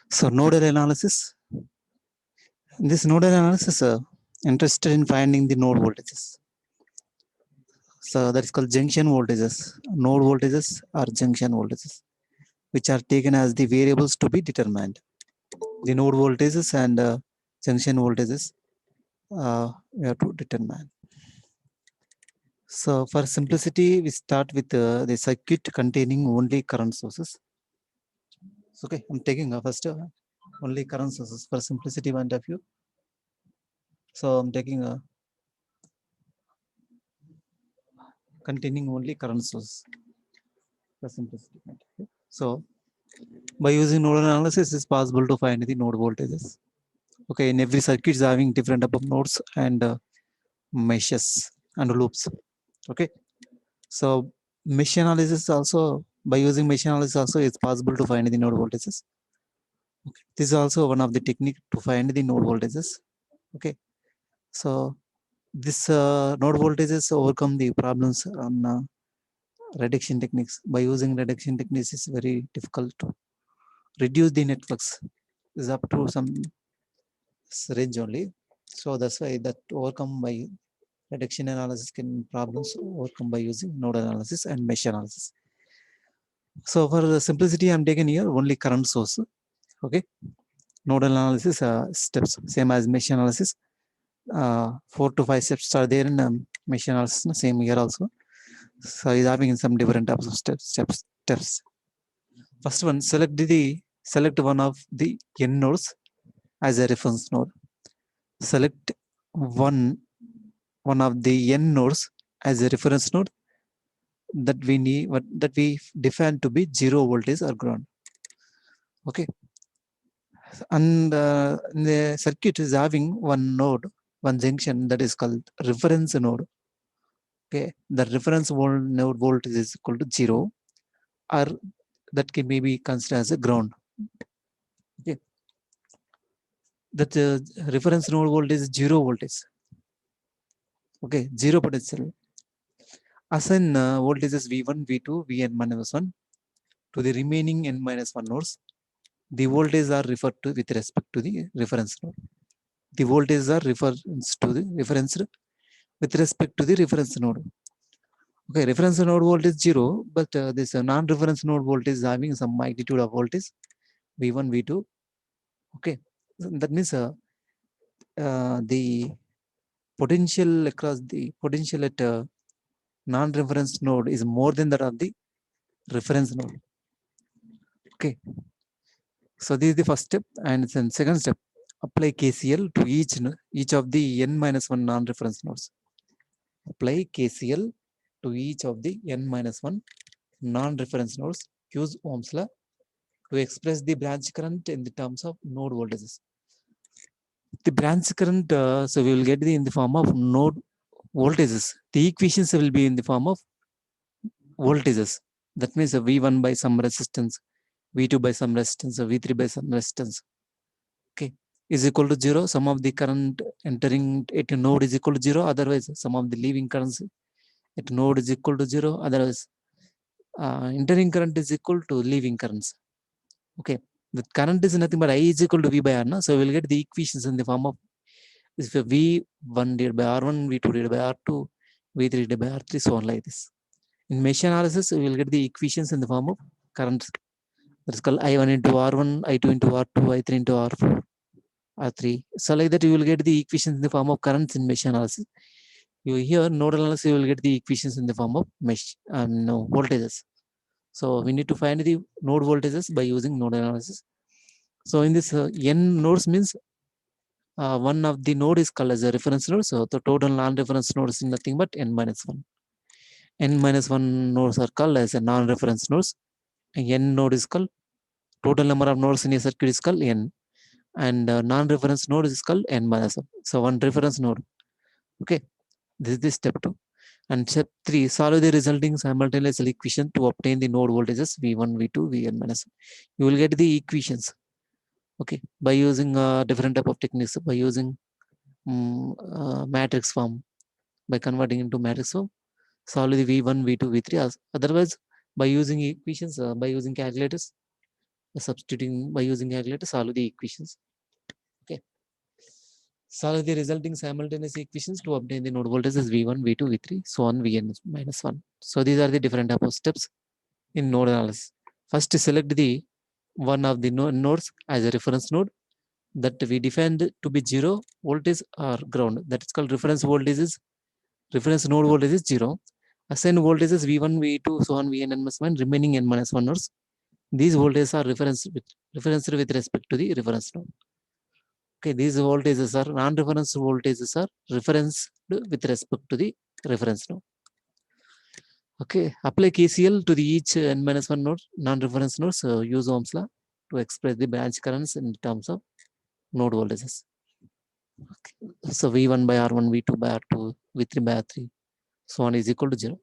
So nodal analysis. In this nodal analysis, interested in finding the node voltages. So that is called junction voltages. Node voltages are junction voltages, which are taken as the variables to be determined. The node voltages and junction voltages we have to determine. So for simplicity, we start with the circuit containing only current sources. So, okay, I'm taking first only current sources for simplicity point of view. So I'm taking a containing only current source for simplicity point of view. So by using nodal analysis, it's possible to find the node voltages. Okay, in every circuit is having different type of nodes and meshes and loops. Okay, so mesh analysis also, by using mesh analysis also, it's possible to find the node voltages. Okay. This is also one of the technique to find the node voltages. Okay, so this node voltages overcome the problems on reduction techniques. By using reduction techniques, it's very difficult to reduce the networks. Is up to some range only. So that's why that overcome by reduction analysis can problems overcome by using node analysis and mesh analysis. So for the simplicity, I'm taking here only current source. Okay, nodal analysis steps same as mesh analysis. 4 to 5 steps are there in mesh analysis. Same here also. So is having some different types of steps. First one, select one of the n nodes as a reference node. Select one of the n nodes as a reference node that we need, that we define to be 0 voltage or ground. Okay, and the circuit is having one node, one junction, that is called reference node. Okay, the reference node voltage is equal to 0, or that can maybe considered as a ground. Okay, that reference node voltage is 0 voltage. Okay, 0 potential. Assign voltages V1, V2, Vn minus 1 to the remaining n minus 1 nodes. The voltages are referred to with respect to the reference node. The voltages are referenced with respect to the reference node. Okay, reference node voltage 0, but this non-reference node voltage is having some magnitude of voltage V1, V2. Okay, that means the potential across the potential at non-reference node is more than that of the reference node. Okay, so this is the first step, and then second step, apply KCL to each of the n minus 1 non-reference nodes. Apply KCL to each of the n minus 1 non-reference nodes. Use Ohm's law to express the branch current in the terms of node voltages. The branch current, so we will get in the form of node voltages. The equations will be in the form of voltages. That means V1 by some resistance, V2 by some resistance, V3 by some resistance. Okay, is equal to 0. Some of the current entering at a node is equal to 0. Otherwise, some of the leaving currents at node is equal to 0. Otherwise, entering current is equal to leaving currents. Okay, the current is nothing but I is equal to V by R. No? So we'll get the equations in the form of if V1 divided by R1, V2 divided by R2, V3 divided by R3, so on like this. In mesh analysis, we will get the equations in the form of currents. That's called I1 into R1, I2 into R2, I3 into R4, R3. So like that, you will get the equations in the form of currents in mesh analysis. You here nodal analysis, you will get the equations in the form of mesh no, voltages. So we need to find the node voltages by using nodal analysis. So in this n nodes means one of the node is called as a reference node. So the total non-reference node is nothing but n minus 1. N minus 1 nodes are called as a non-reference nodes. N node is called, total number of nodes in a circuit is called n. And non-reference node is called n minus 1. So one reference node. Okay, this is the step 2. And step 3, solve the resulting simultaneous equation to obtain the node voltages V1, V2, Vn minus 1. You will get the equations. Okay, by using different type of techniques, by using matrix form, by converting into matrix form, solve the V1, V2, V3. Otherwise, By using equations, by using calculators, substituting by using calculator, solve the equations. Okay. Solve the resulting simultaneous equations to obtain the node voltages V1, V2, V3, so on Vn minus 1. So these are the different type of steps in node analysis. First, select the one of the nodes as a reference node that we defined to be 0 voltage or ground. That is called reference voltage is reference node voltage is 0. Assign voltages V1, V2, so on Vn n minus 1, remaining n minus 1 nodes. These voltages are referenced with respect to the reference node. Okay, these voltages are non-reference voltages are referenced with respect to the reference node. Okay, apply KCL to the each n minus 1 node, non-reference nodes. Use Ohm's law to express the branch currents in terms of node voltages. Okay. So V1 by R1, V2 by R2, V3 by R3, so on is equal to 0.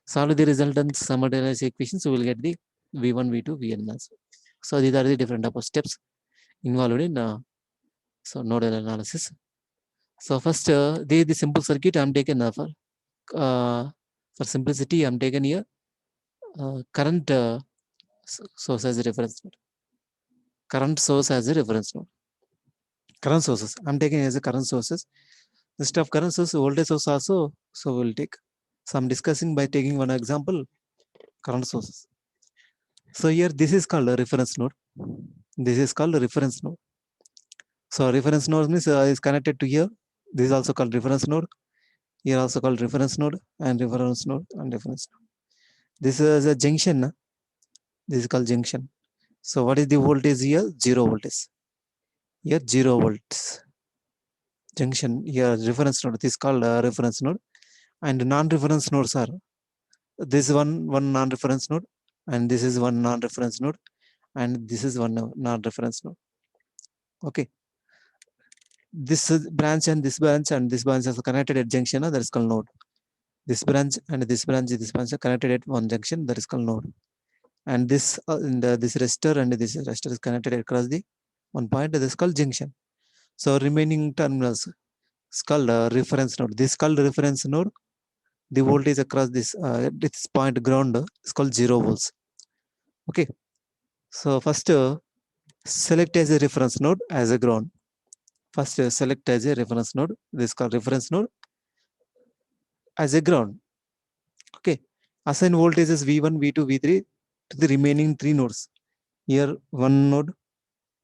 Solve the resultant simultaneous equations, so we will get the V1, V2, Vn as well. So these are the different type of steps involved in nodal analysis. So first, the simple circuit I'm taken for simplicity. I'm taken here current source as a reference node. Current source as a reference node. Current sources I'm taking as a current sources. Instead of current source, voltage source also. So we'll take some discussing by taking one example, current sources. So here this is called a reference node. This is called a reference node. So reference node means is connected to here. This is also called reference node. Here also called reference node and reference node and reference node. This is a junction. This is called junction. So what is the voltage here? 0 voltage. Here 0 volts. Junction here reference node. This is called reference node. And non-reference nodes are this one non-reference node, and this is one non-reference node, and this is one non-reference node. Okay. This branch and this branch are connected at junction. That is called node. This branch and this branch are connected at one junction. That is called node. And this this resistor and this resistor is connected across the one point. That is called junction. So remaining terminals is called reference node. This is called reference node. The voltage across this point ground is called 0 volts. Okay. So first select as a reference node as a ground. First select as a reference node. This is called reference node as a ground. Okay. Assign voltages V1, V2, V3 to the remaining 3 nodes. Here one node,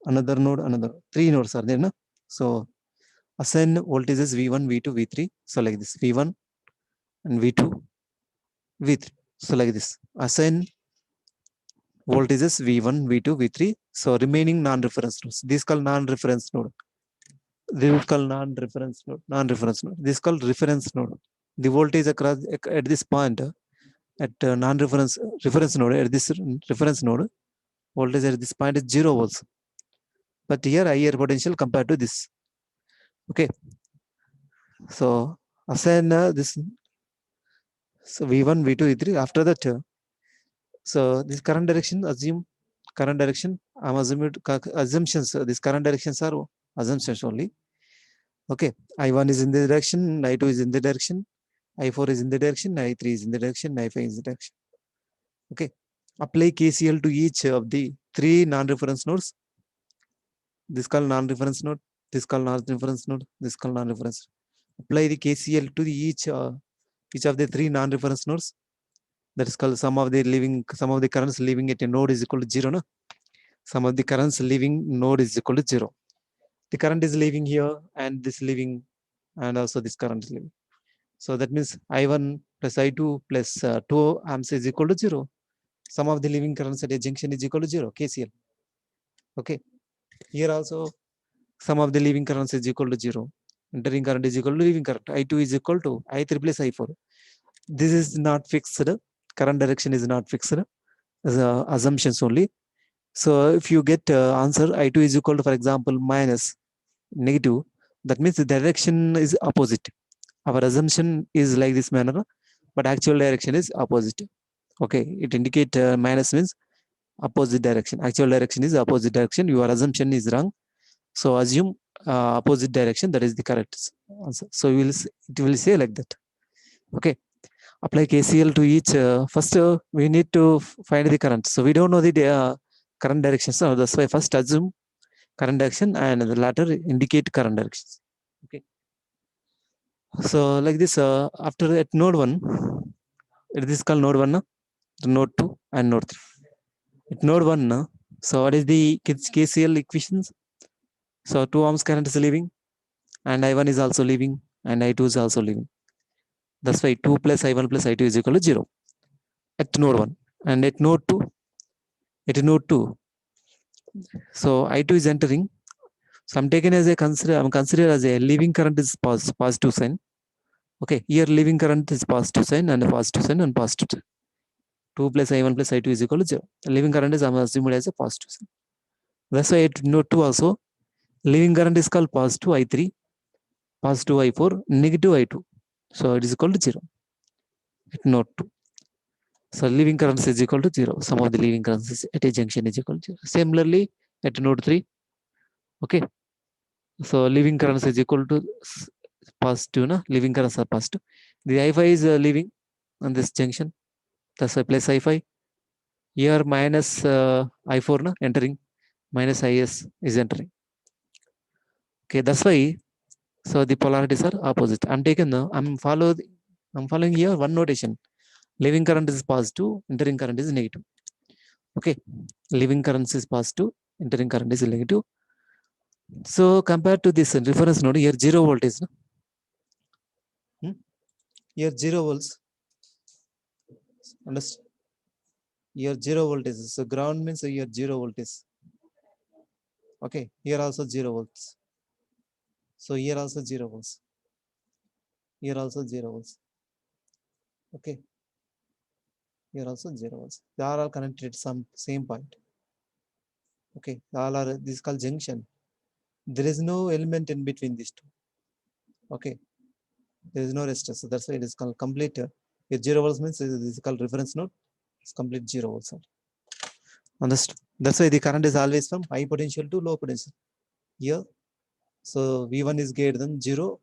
another node, another. 3 nodes are there. No? So assign voltages V1, V2, V3. So like this V1 and V2, V3. So like this. Assign voltages V1, V2, V3. So remaining non-reference nodes. This is called non-reference node. This is called non-reference node. Non-reference node. This is called reference node. The voltage across at this point at non-reference reference node at this reference node, voltage at this point is 0 volts. But here higher potential compared to this. Okay. So assign this. So V1, V2, V3. After that, so this current direction, assume current direction. I'm assuming assumptions. These current directions are assumptions only. Okay. I1 is in the direction, I2 is in the direction, I4 is in the direction, I3 is in the direction, I5 is in the direction. Okay. Apply KCL to each of the 3 non-reference nodes. This called non-reference node. This called non-reference node. This called non-reference. Apply the KCL to the each of the 3 non-reference nodes. That is called some of the currents leaving at a node is equal to 0. No? Some of the currents leaving node is equal to 0. The current is leaving here and this leaving, and also this current is leaving. So that means I1 plus I2 plus 2 amps is equal to 0. Some of the leaving currents at a junction is equal to 0. KCL. Okay. Here also some of the leaving currents is equal to 0. Entering current is equal to leaving current. I2 is equal to I3 plus I4. This is not fixed. Current direction is not fixed. Assumptions only. So if you get answer I2 is equal to, for example, minus negative, that means the direction is opposite. Our assumption is like this manner, but actual direction is opposite. Okay, it indicate minus means opposite direction. Actual direction is opposite direction. Your assumption is wrong. So assume opposite direction. That is the correct answer. So it will say like that. Okay. apply KCL to each. First, we need to find the current. So we don't know the current direction. So that's why first assume current direction and the latter indicate current directions. Okay. So like this, after at node 1, it is called node 1, node 2 and node 3. At node 1, so what is the KCL equations? So 2 ohms current is leaving and I1 is also leaving and I2 is also leaving. That's why 2 plus I1 plus I2 is equal to 0 at node 1. And at node 2, so I2 is entering. So I'm taken as a consider as a leaving current is positive sign. Okay, here leaving current is positive sign and positive sign and positive sign. 2 plus I1 plus I2 is equal to 0. Leaving current is assumed as a positive sign. That's why at node 2 also, leaving current is called positive I3, positive I4, negative I2. So it is equal to 0 at node 2. So leaving current is equal to 0. Some of the leaving currents at a junction is equal to 0. Similarly, at node 3, okay. So leaving currents is equal to positive, no? Leaving currents are positive. The I5 is leaving on this junction. That's why plus I5. Here minus I4, no? Entering. Minus IS is entering. Okay, that's why. So the polarities are opposite. I'm following here one notation. Leaving current is positive, entering current is negative. Okay, leaving current is positive, entering current is negative. So compared to this reference node, here 0 voltage. No? Here 0 volts. Understand? Here 0 voltage. So ground means here 0 voltage. Okay, here also 0 volts. So here also 0 volts. Here also 0 volts. Okay. Here also 0 volts. They are all connected at some same point. Okay, all are this is called junction. There is no element in between these two. Okay, there is no resistance. So that's why it is called complete. If 0 volts means this is called reference node. It's complete 0 volts. Understood? That's why the current is always from high potential to low potential. Here, so V1 is greater than 0.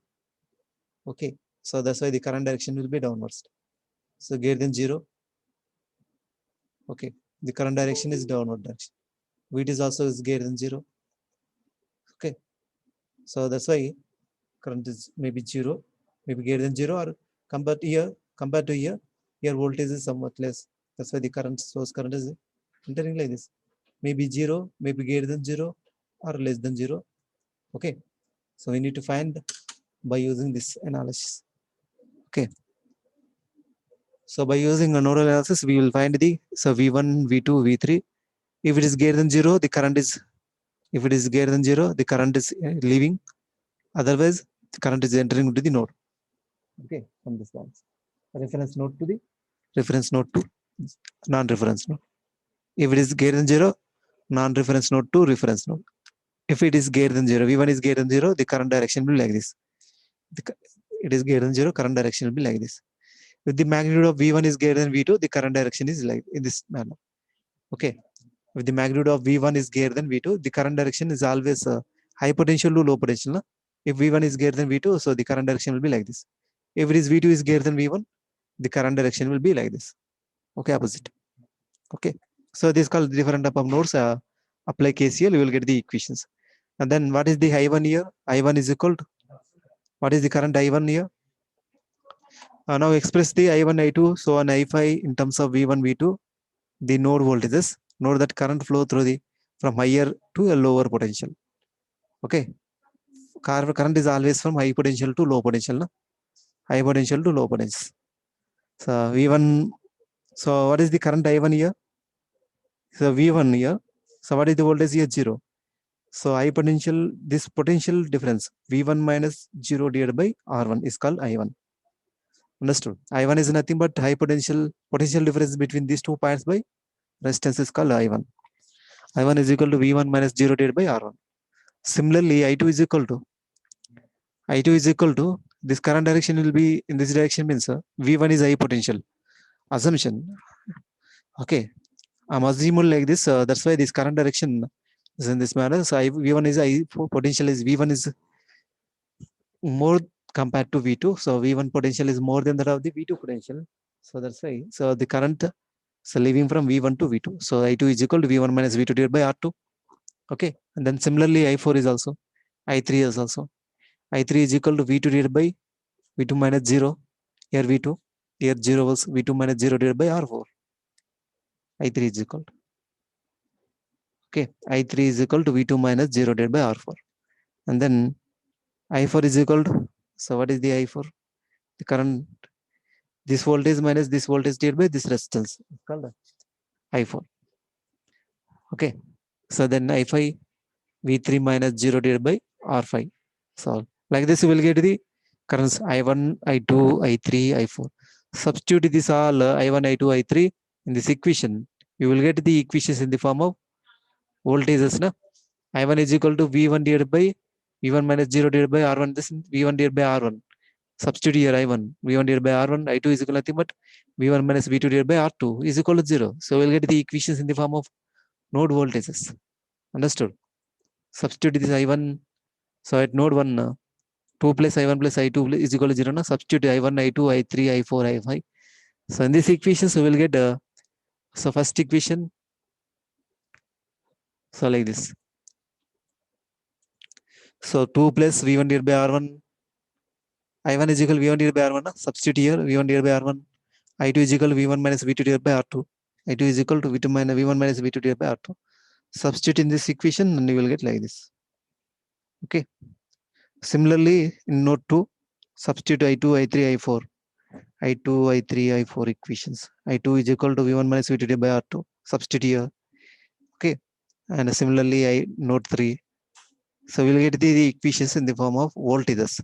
Okay, so that's why the current direction will be downwards. So greater than 0. Okay, the current direction is downward direction. VT is also is greater than 0. Okay, so that's why current is maybe 0, maybe greater than 0, or compared to here, voltage is somewhat less. That's why the current source current is entering like this. Maybe 0, maybe greater than 0, or less than 0. Okay, so we need to find by using this analysis. Okay, so by using a nodal analysis, we will find the V1, V2, V3. If it is greater than 0, the current is, if it is greater than 0, the current is leaving. Otherwise, the current is entering into the node. Okay, from this one. Reference node to the reference node to non-reference node. If it is greater than 0, non-reference node to reference node. If it is greater than 0, V1 is greater than 0, the current direction will be like this. It is greater than 0, current direction will be like this. If the magnitude of V1 is greater than V2, the current direction is like in this manner. Okay. If the magnitude of V1 is greater than V2, the current direction is always high potential to low potential. No? If V1 is greater than V2, so the current direction will be like this. If it is V2 is greater than V1, the current direction will be like this. Okay, opposite. Okay, so this is called different type of nodes. Apply KCL, you will get the equations. And then what is the I1 here? I1 is equal to, what is the current I1 here? Now express the I1, I2, so on I5 in terms of V1, V2, the node voltages, node that current flow through the from higher to a lower potential. Okay, current is always from high potential to low potential. No? High potential to low potential. So V1, so what is the current I1 here? So V1 here. So what is the voltage here? 0. So high potential, this potential difference V1 minus 0 divided by R1 is called I1. Understood? I1 is nothing but high potential difference between these 2 points by resistance is called I1. I1 is equal to V1 minus 0 divided by R1. Similarly, I2 is equal to this current direction will be in this direction means V1 is high potential. Assumption. Okay, I'm assuming like this. That's why this current direction is in this manner. So V1 is high potential is V1 is more compared to V2. So V1 potential is more than that of the V2 potential. So that's why. So the current, so leaving from V1 to V2. So I2 is equal to V1 minus V2 divided by R2. Okay. And then similarly, I4 is also, I3 is also. I3 is equal to V2 divided by V2 minus 0. Here V2. Here 0 was V2 minus 0 divided by R4. I3 is equal to. Okay. I3 is equal to V2 minus 0 divided by R4. And then I4 is equal to, so what is the I4? The current, this voltage minus this voltage divided by this resistance. It's called I4. Okay. So then I5 V3 minus 0 divided by R5. So like this, you will get the currents I1, I2, I3, I4. Substitute this all I1, I2, I3 in this equation. You will get the equations in the form of voltages. Na? I1 is equal to V1 divided by V1 minus 0 divided by R1. This V1 divided by R1. Substitute here I1. V1 divided by R1. I2 is equal to nothing but V1 minus V2 divided by R2 is equal to 0. So we'll get the equations in the form of node voltages. Understood? Substitute this I1. So at node 1, 2 plus I1 plus I2 is equal to 0. Na? Substitute I1, I2, I3, I4, I5. So in this equations, we will get, so first equation, so like this. So 2 plus V1 divided by R1. I1 is equal to V1 divided by R1. Na? Substitute here V1 divided by R1. I2 is equal to V1 minus V2 divided by R2. I2 is equal to V2 minus V1 minus V2 divided by R2. Substitute in this equation and you will get like this. Okay. Similarly, in node 2, substitute I2, I3, I4. I2, I3, I4 equations. I2 is equal to V1 minus V2 divided by R2. Substitute here. Okay. And similarly, I node 3. So we'll get the equations in the form of voltages.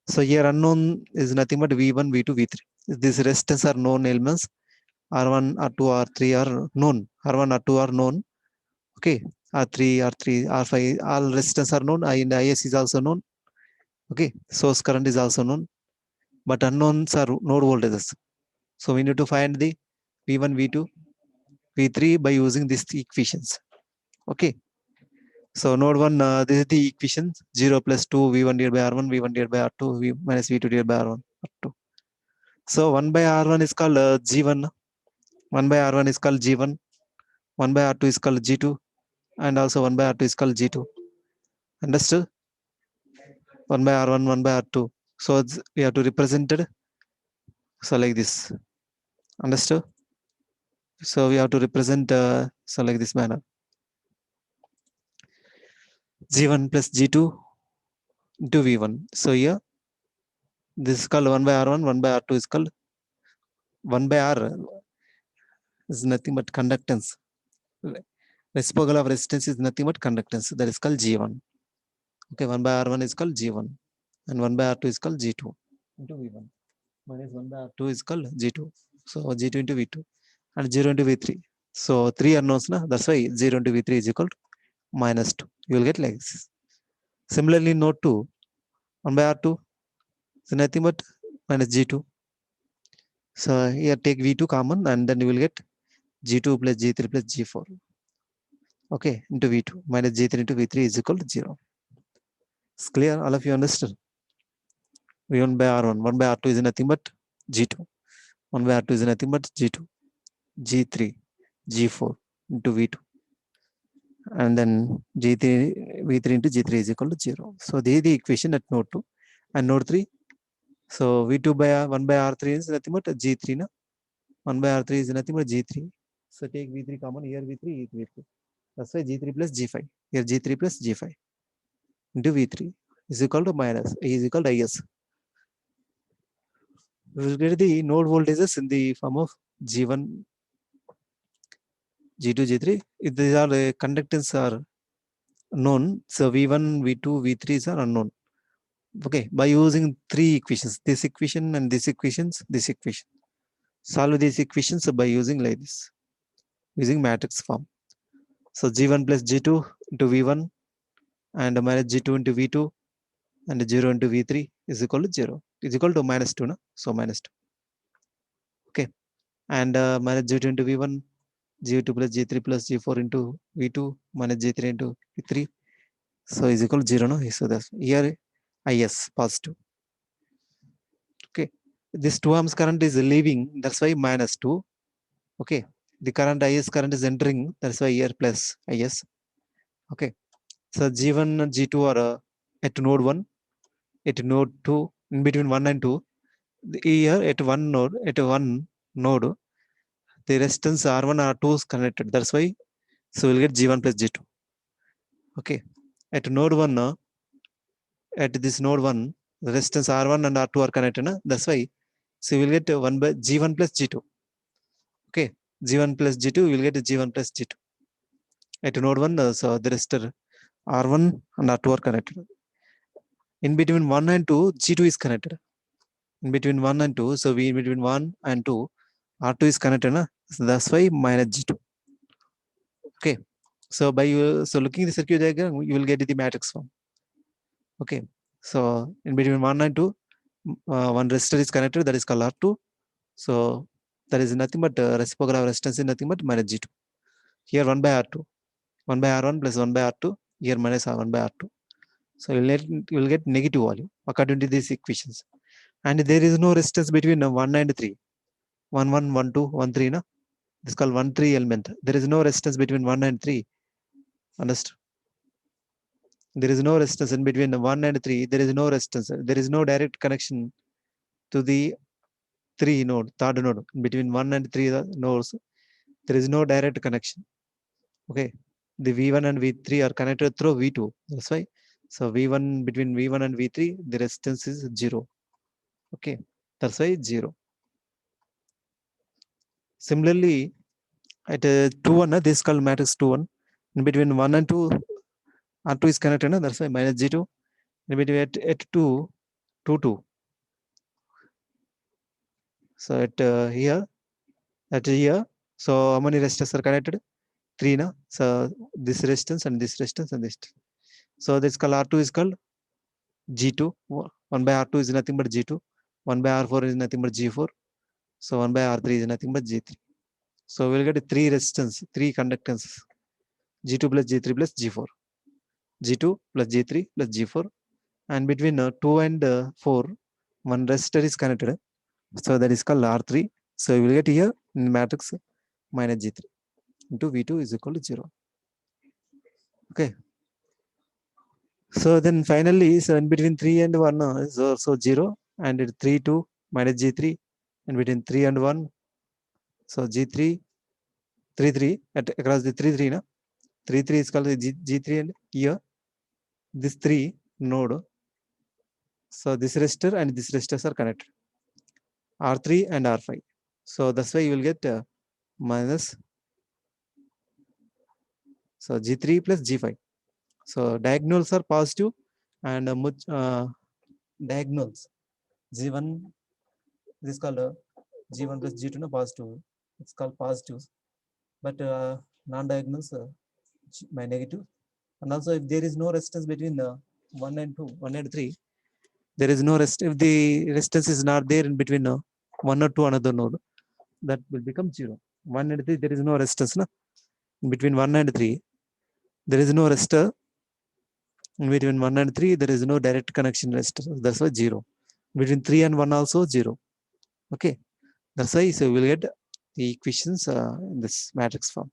So here unknown is nothing but V1, V2, V3. These restants are known elements. R1, R2, R3 are known. R1, R2 are known. Okay. R3, R3, R5, all resistance are known. I and IS is also known. Okay. Source current is also known. But unknowns are node voltages. So we need to find the V1, V2, V3 by using these equations. Okay. So node 1, this is the equation 0 plus 2 V1 divided by R1, V1 divided by R2, V minus V2 divided by R1, R2. So 1 by R1 is called G1. 1 by R1 is called G1. 1 by R2 is called G2. And also 1 by R2 is called G2. Understood? 1 by R1, 1 by R2. So we have to represent it. So like this. Understood? So we have to represent so like this manner. G1 plus G2 into V1. So here this is called 1 by R1, 1 by R2 is called 1 by R is nothing but conductance. Reciprocal of resistance is nothing but conductance. That is called G1. Okay, 1 by R1 is called G1 and 1 by R2 is called G2 into V1. Minus 1 by R2 is called G2. So G2 into V2 and 0 into V3. So 3 unknowns, na? That's why 0 into V3 is equal to minus 2. You will get like this. Similarly, node 2, 1 by R2 is nothing but minus G2. So here take V2 common and then you will get G2 plus G3 plus G4. Okay, into V2 minus G3 into V3 is equal to 0. It's clear? All of you understood? V1 by R1, 1 by R2 is nothing but G2. 1 by R2 is nothing but G2, G3, G4 into V2. And then G3, V3 into G3 is equal to 0. So this is the equation at node 2. And node 3, so V2 by 1 by R3 is nothing but G3. Na? 1 by R3 is nothing but G3. So take V3 common, here V3, here V3. That's why G3 plus G5. Here G3 plus G5 into V3 is equal to minus, A is equal to IS. We will get the node voltages in the form of G1, G2, G3. If these are conductance are known, so V1, V2, V3s are unknown. Okay, by using 3 equations, this equation and this equations, this equation. Solve these equations by using like this, using matrix form. So G1 plus G2 into V1 and minus G2 into V2 and 0 into V3 is equal to 0. Is equal to minus 2, no? So minus 2. Okay. And minus G2 into V1, G2 plus G3 plus G4 into V2 minus G3 into V3. So is equal to 0, no? So that's here IS positive. Okay. This 2 amps current is leaving, that's why minus 2. Okay, the current is current is entering, that's why here plus is. Okay, so G1 and G2 are at node 1, at node 2, in between 1 and 2. Here at one node, the resistance R1 R2 is connected, that's why, so we'll get G1 plus G2. Okay, at node 1, at this node 1, the resistance R1 and R2 are connected, that's why, so we'll get 1 by G1 plus G2. Okay, G1 plus G2, we will get G1 plus G2. At node 1, so the resistor R1 and R2 are connected. In between 1 and 2, G2 is connected. In between 1 and 2, so we in between 1 and 2, R2 is connected, so that's why minus G2. Okay, so by so looking at the circuit diagram, you will get the matrix form. Okay, so in between 1 and 2, one resistor is connected, that is called R2. So that is nothing but reciprocal resistance is nothing but minus G2. Here 1 by R2, 1 by R1 plus 1 by R2, here minus R1 by R2. So you will get negative value according to these equations. And there is no resistance between 1 and 3. 1, 1, 1, 2, 1, 3. No? This is called 1, 3 element. There is no resistance between 1 and 3. Understood? There is no resistance in between 1 and 3. There is no resistance. There is no direct connection to the 3 node, third node. In between 1 and 3 nodes, there is no direct connection. Okay, the V1 and V3 are connected through V2. That's why. So V1, between V1 and V3, the resistance is 0. Okay, that's why 0. Similarly, at 2, 1, this is called matrix 2, 1. In between 1 and 2, R2 is connected, that's why minus G2. In between at 2, 2, 2. So at here, so how many resistors are connected? 3, na? So this resistance and this resistance and this. So this called R2 is called G2. 1 by R2 is nothing but G2. 1 by R4 is nothing but G4. So 1 by R3 is nothing but G3. So we'll get 3 resistance, 3 conductances. G2 plus G3 plus G4. G2 plus G3 plus G4. And between 2 and 4, one resistor is connected. So that is called R3. So we will get here in matrix minus G3 into V2 is equal to 0. Okay. So then finally, so in between 3 and 1 is also 0. And 3, 2 minus G3. In between 3 and 1. So G3, 3, 3 at across the 3, 3. 3, 3 is called G3 and here this 3 node. So this resistor and this resistors are connected. R3 and R5. So that's why you will get minus. So G3 plus G5. So diagonals are positive and diagonals. G1 this is called G1 plus G2 no positive. It's called positives. But non-diagonals by negative. And also if there is no resistance between 1 and 2, 1 and 3, there is no rest. If the resistance is not there in between 1 or 2 another node, that will become 0. 1 and 3, there is no resistance. No? In between 1 and 3, there is no resistor. In between 1 and 3, there is no direct connection resistor. That's why 0. Between 3 and 1 also 0. Okay. That's why so we'll get the equations in this matrix form.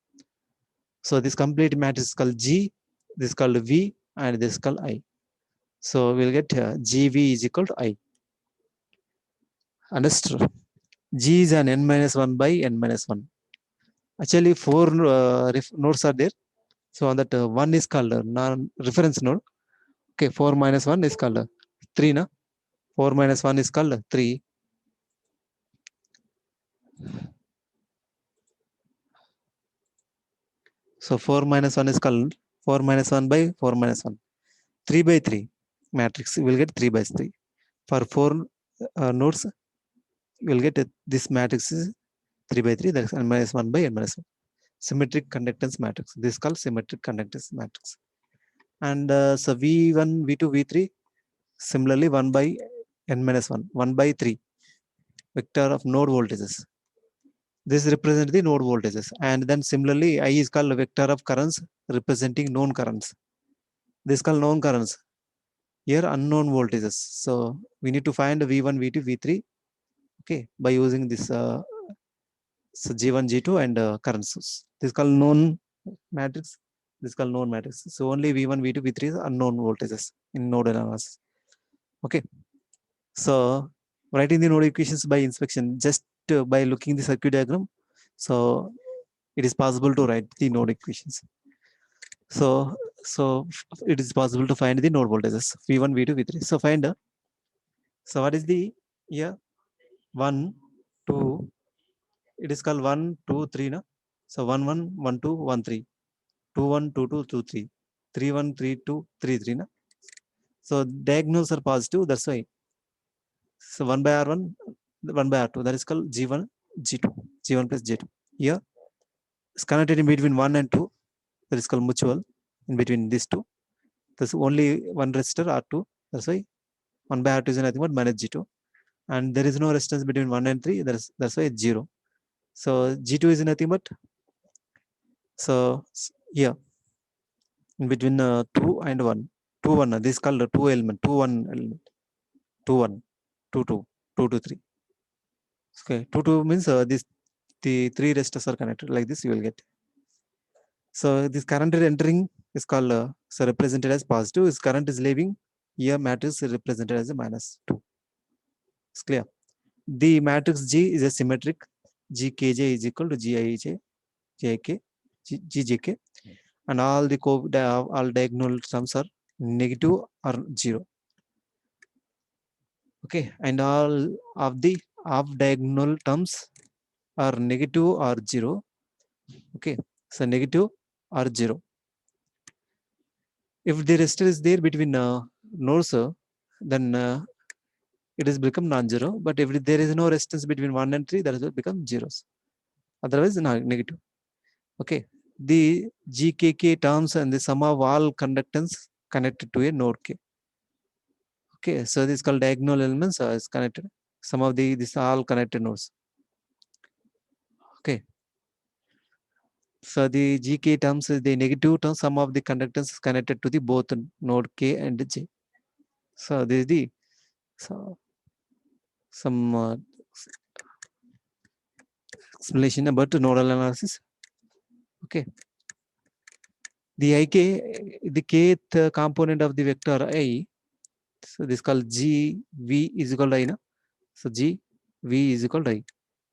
So this complete matrix is called G, this is called V, and this is called I. So we'll get GV is equal to I. Understood? G is an n minus 1 by n minus 1. Actually, 4 nodes are there. So on that 1 is called non-reference node. Okay, 4 minus 1 is called 3. Na? 4 minus 1 is called 3. So 4 minus 1 is called 4 minus 1 by 4 minus 1. 3 by 3 matrix. You will get 3 by 3. For 4 nodes, you will get this matrix is 3 by 3. That is n minus 1 by n minus 1. Symmetric conductance matrix. This is called symmetric conductance matrix. And so V1, V2, V3, similarly 1 by n minus 1. 1 by 3. Vector of node voltages. This represents the node voltages. And then similarly, I is called a vector of currents representing known currents. This is called known currents. Here unknown voltages. So we need to find V1, V2, V3 Okay, by using this so G1, G2 and current source. This is called known matrix. This is called known matrix. So only V1, V2, V3 is unknown voltages in node analysis. Okay. So writing the node equations by inspection, just by looking the circuit diagram. So it is possible to write the node equations. So it is possible to find the node voltages V1, V2, V3. So find so what is the here 1, 2, it is called 1, 2, 3 na. So 1, 1, 1, 2, 1, 3, 2, 1, 2, 2, 2, 3, 3, 1, 3, 2, 3, 3 na. So diagonals are positive, that's why. So 1 by R1, 1 by R2, that is called G1, G2, G1 plus G2. Here it's connected in between 1 and 2, that is called mutual in between these two. There's only one resistor R2, that's why 1 by R2 is nothing but minus G2. And there is no resistance between 1 and 3, that's why it's 0. So G2 is nothing but, so here in between 2 and 1, 2, 1, this is called 2 element, 2, 1 element, 2, 1, 2, 2, 2, 2, 3. Okay, 2, 2 means the 3 resistors are connected like this, you will get. So this current entering is called so represented as positive. This current is leaving, here matrix is represented as a minus 2. It's clear. The matrix G is a symmetric. GKJ is equal to GIJ, JK, GJK, and all the all diagonal terms are negative or 0. Okay, and all of the off diagonal terms are negative or 0. Okay, so negative or 0. If the resistor is there between nodes, then it is become non-zero. But if there is no resistance between 1 and 3, that will become zeros. Otherwise, negative. Okay, the GKK terms and the sum of all conductance connected to a node K. Okay, so this is called diagonal elements is connected. Some of these all connected nodes. Okay, so the GK terms is the negative term, sum of the conductance is connected to the both node K and J. So this is the some explanation about nodal analysis. Okay, the IK, the kth component of the vector I. So this is called GV is equal to I. Na? So GV is equal to I.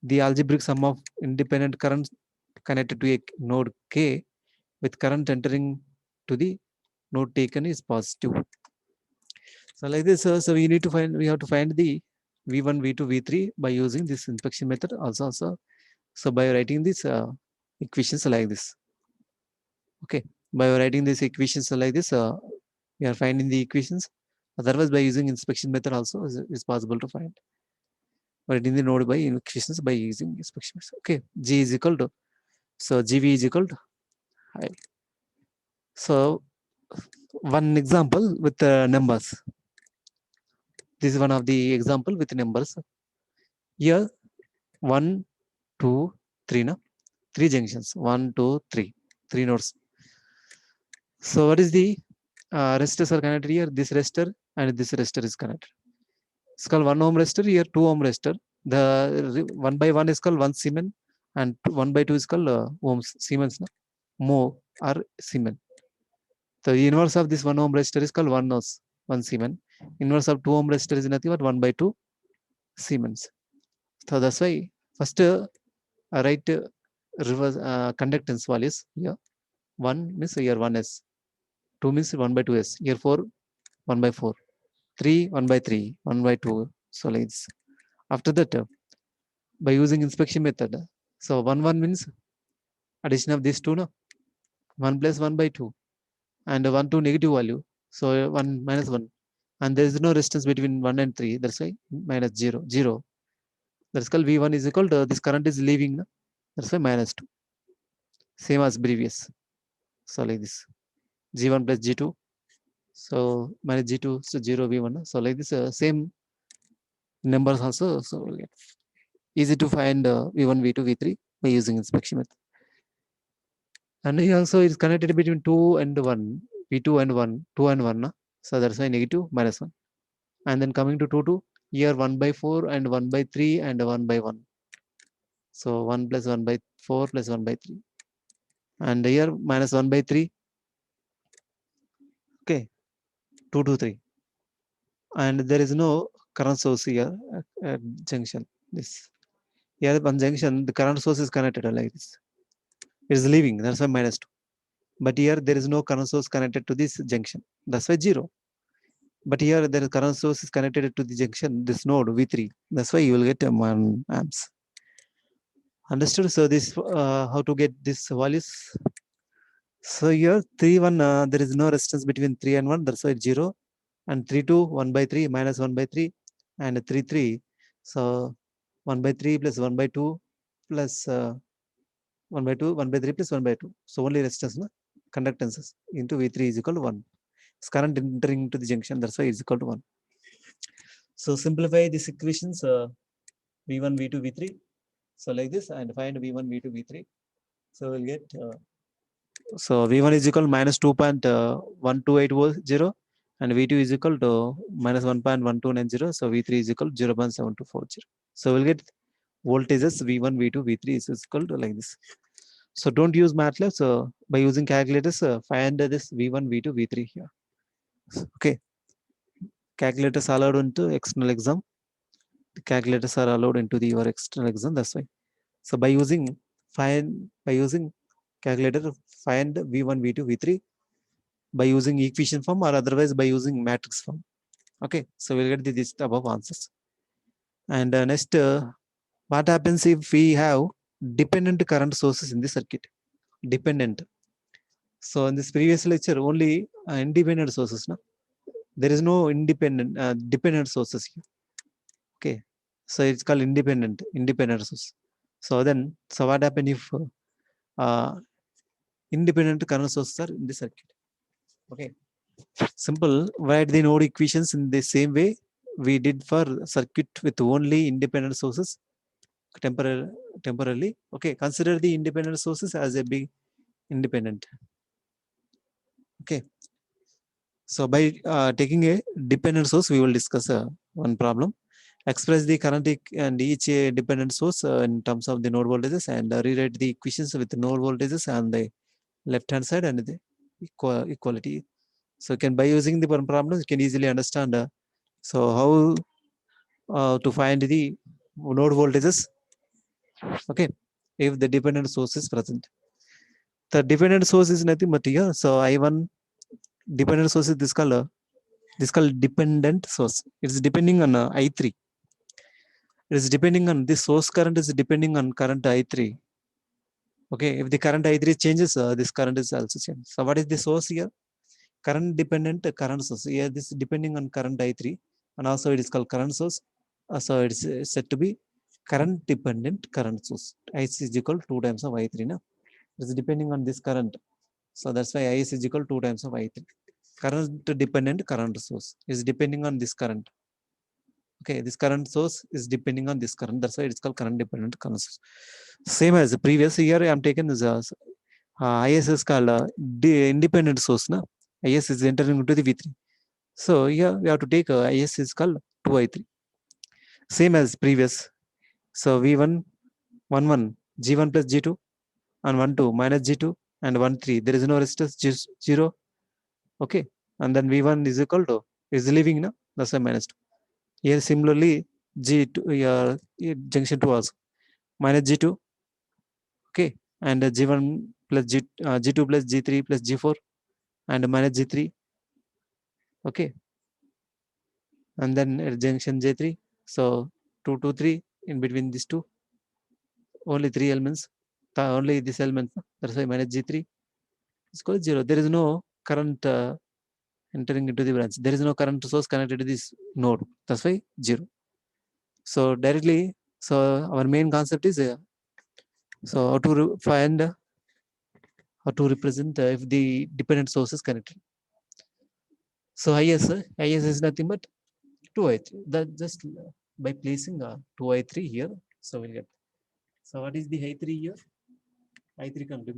The algebraic sum of independent currents connected to a node K with current entering to the node taken is positive. So like this, so we need to find, we have to find the V1, V2, V3 by using this inspection method also. So by writing these equations like this. Okay, by writing these equations like this, we are finding the equations. Otherwise, by using inspection method also is possible to find. Writing the node by equations by using inspection method. Okay, G is equal to, so GV is equal to I. So one example with numbers. This is one of the example with numbers. Here 1, 2, 3, no? 3 junctions. 1, 2, 3. 3 nodes. So what is the resistors are connected here? This resistor and this resistor is connected. It's called 1 ohm resistor. Here 2 ohm resistor. The 1 by 1 is called 1 Siemens and 1 by 2 is called ohms, Siemens, no? Mho or Siemens. The inverse of this 1 ohm resistor is called 1 ohms, 1 Siemens. Inverse of 2 ohm resistor is nothing but 1 by 2 Siemens. So that's why first write reverse conductance values here. 1 means here 1s, 2 means 1 by 2s, here 4 1 by 4, 3 1 by 3, 1 by 2. So like this. After that, by using inspection method, so 1 1 means addition of these two, no? 1 plus 1 by 2 and 1 2 negative value. So 1 minus 1, and there is no resistance between 1 and 3. That's why minus 0 0. That's called V1 is equal to this current is leaving. No? That's why minus 2. Same as previous. So like this. G1 plus G2. So minus G2, so 0 V1. So like this, same numbers also. So we'll get easy to find V1, V2, V3 by using inspection method. And also it's connected between 2 and 1, V2 and 1, 2 and 1. No? So that's why negative minus 1. And then coming to 2, 2, Here 1 by 4 and 1 by 3 and 1 by 1. So 1 plus 1 by 4 plus 1 by 3. And here minus 1 by 3. Okay, 2 to 3. And there is no current source here at junction. This here one junction, the current source is connected like this. It is leaving, that's why minus 2. But here there is no current source connected to this junction. That's why 0. But here the current source is connected to the junction, this node V3. That's why you will get 1 amps. Understood? So this how to get this values. So here 3 1 there is no resistance between 3 and 1. That's why 0. And 3 2 1 by 3 minus 1 by 3 and 3 3. So 1 by 3 plus 1 by 2 plus 1 by 2 1 by 3 plus 1 by 2. So only resistance, no? Conductances into V3 is equal to 1. It's current entering into the junction. That's why it's equal to 1. So simplify these equations, V1 V2 V3. So like this, and find V1 V2 V3. So we'll get so V1 is equal to minus 2.1280 and V2 is equal to minus 1.1290. So V3 is equal to 0.7240. So we'll get voltages V1 V2 V3 is equal to like this. So don't use MATLAB. So by using calculators, find this V1 V2 V3 here. Okay, calculators are allowed into external exam. The calculators are allowed into your external exam. That's why. So by using calculator, find V1 V2 V3 by using equation form or otherwise by using matrix form. Okay, so we'll get this above answers. And next, what happens if we have dependent current sources in the circuit? Dependent. So in this previous lecture, only independent sources. No? There is no dependent sources here. Okay, so it's called independent source. So then, so what happens if independent current sources are in the circuit? Okay, simple. Write the node equations in the same way we did for circuit with only independent sources temporarily. Okay, consider the independent sources as a big independent. Okay, so by taking a dependent source, we will discuss one problem. Express the current and each dependent source in terms of the node voltages and rewrite the equations with the node voltages on the left hand side and the equality. So can by using the one problem, you can easily understand so how to find the node voltages. Okay, if the dependent source is present. The dependent source is nothing but here. So I1 dependent source is this called dependent source. It's depending on I3. It is depending on the source current is depending on current I3. Okay, if the current I3 changes, this current is also changed. So what is the source here? Current dependent current source. Here this is depending on current I3, and also it is called current source. So it's said to be current dependent current source. IC is equal to 2 times of I3. No? It's depending on this current. So that's why IS is equal to 2 times of I3. Current dependent current source is depending on this current. Okay, this current source is depending on this current. That's why it's called current dependent current source. Same as the previous year, I'm taken as IS is called independent source. Na? IS is entering into the V3. So here we have to take IS is called 2I3. Same as previous. So V1 1 1 G1 plus G2 and 1 2 minus G2 and 1 3. There is no resistance 0. Okay, and then V1 is equal to is leaving now. That's why minus 2. Here similarly G2 junction 2 also minus G2. Okay, and G1 plus G2 plus G3 plus G4 and minus G3. Okay, and then at junction J3. So 2 2 3 in between these two. Only 3 elements. Only this element. That's why minus G3 is equal to 0. There is no current entering into the branch. There is no current source connected to this node. That's why 0. So directly, so our main concept is so how to find how to represent if the dependent source is connected. So IS is nothing but 2I3. That just by placing 2I3 here. So we'll get. So what is the I3 here? I3 comes to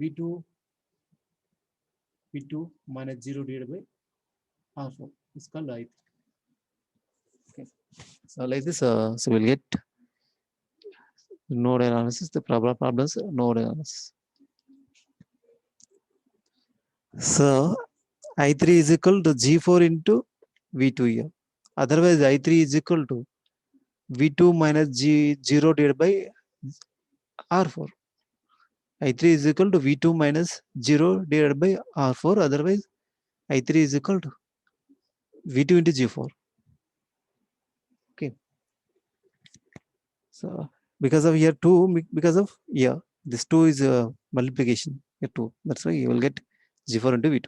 V2 minus 0 divided by R4. It's called I3. Okay. So like this, so we'll get node analysis, the problems, node analysis. So I3 is equal to G4 into V2 here. Otherwise, I3 is equal to V2 minus G0 divided by R4. I3 is equal to V2 minus 0 divided by R4. Otherwise, I3 is equal to V2 into G4. Okay. So because of here 2, because of here, this 2 is multiplication here 2. That's why you will get G4 into V2.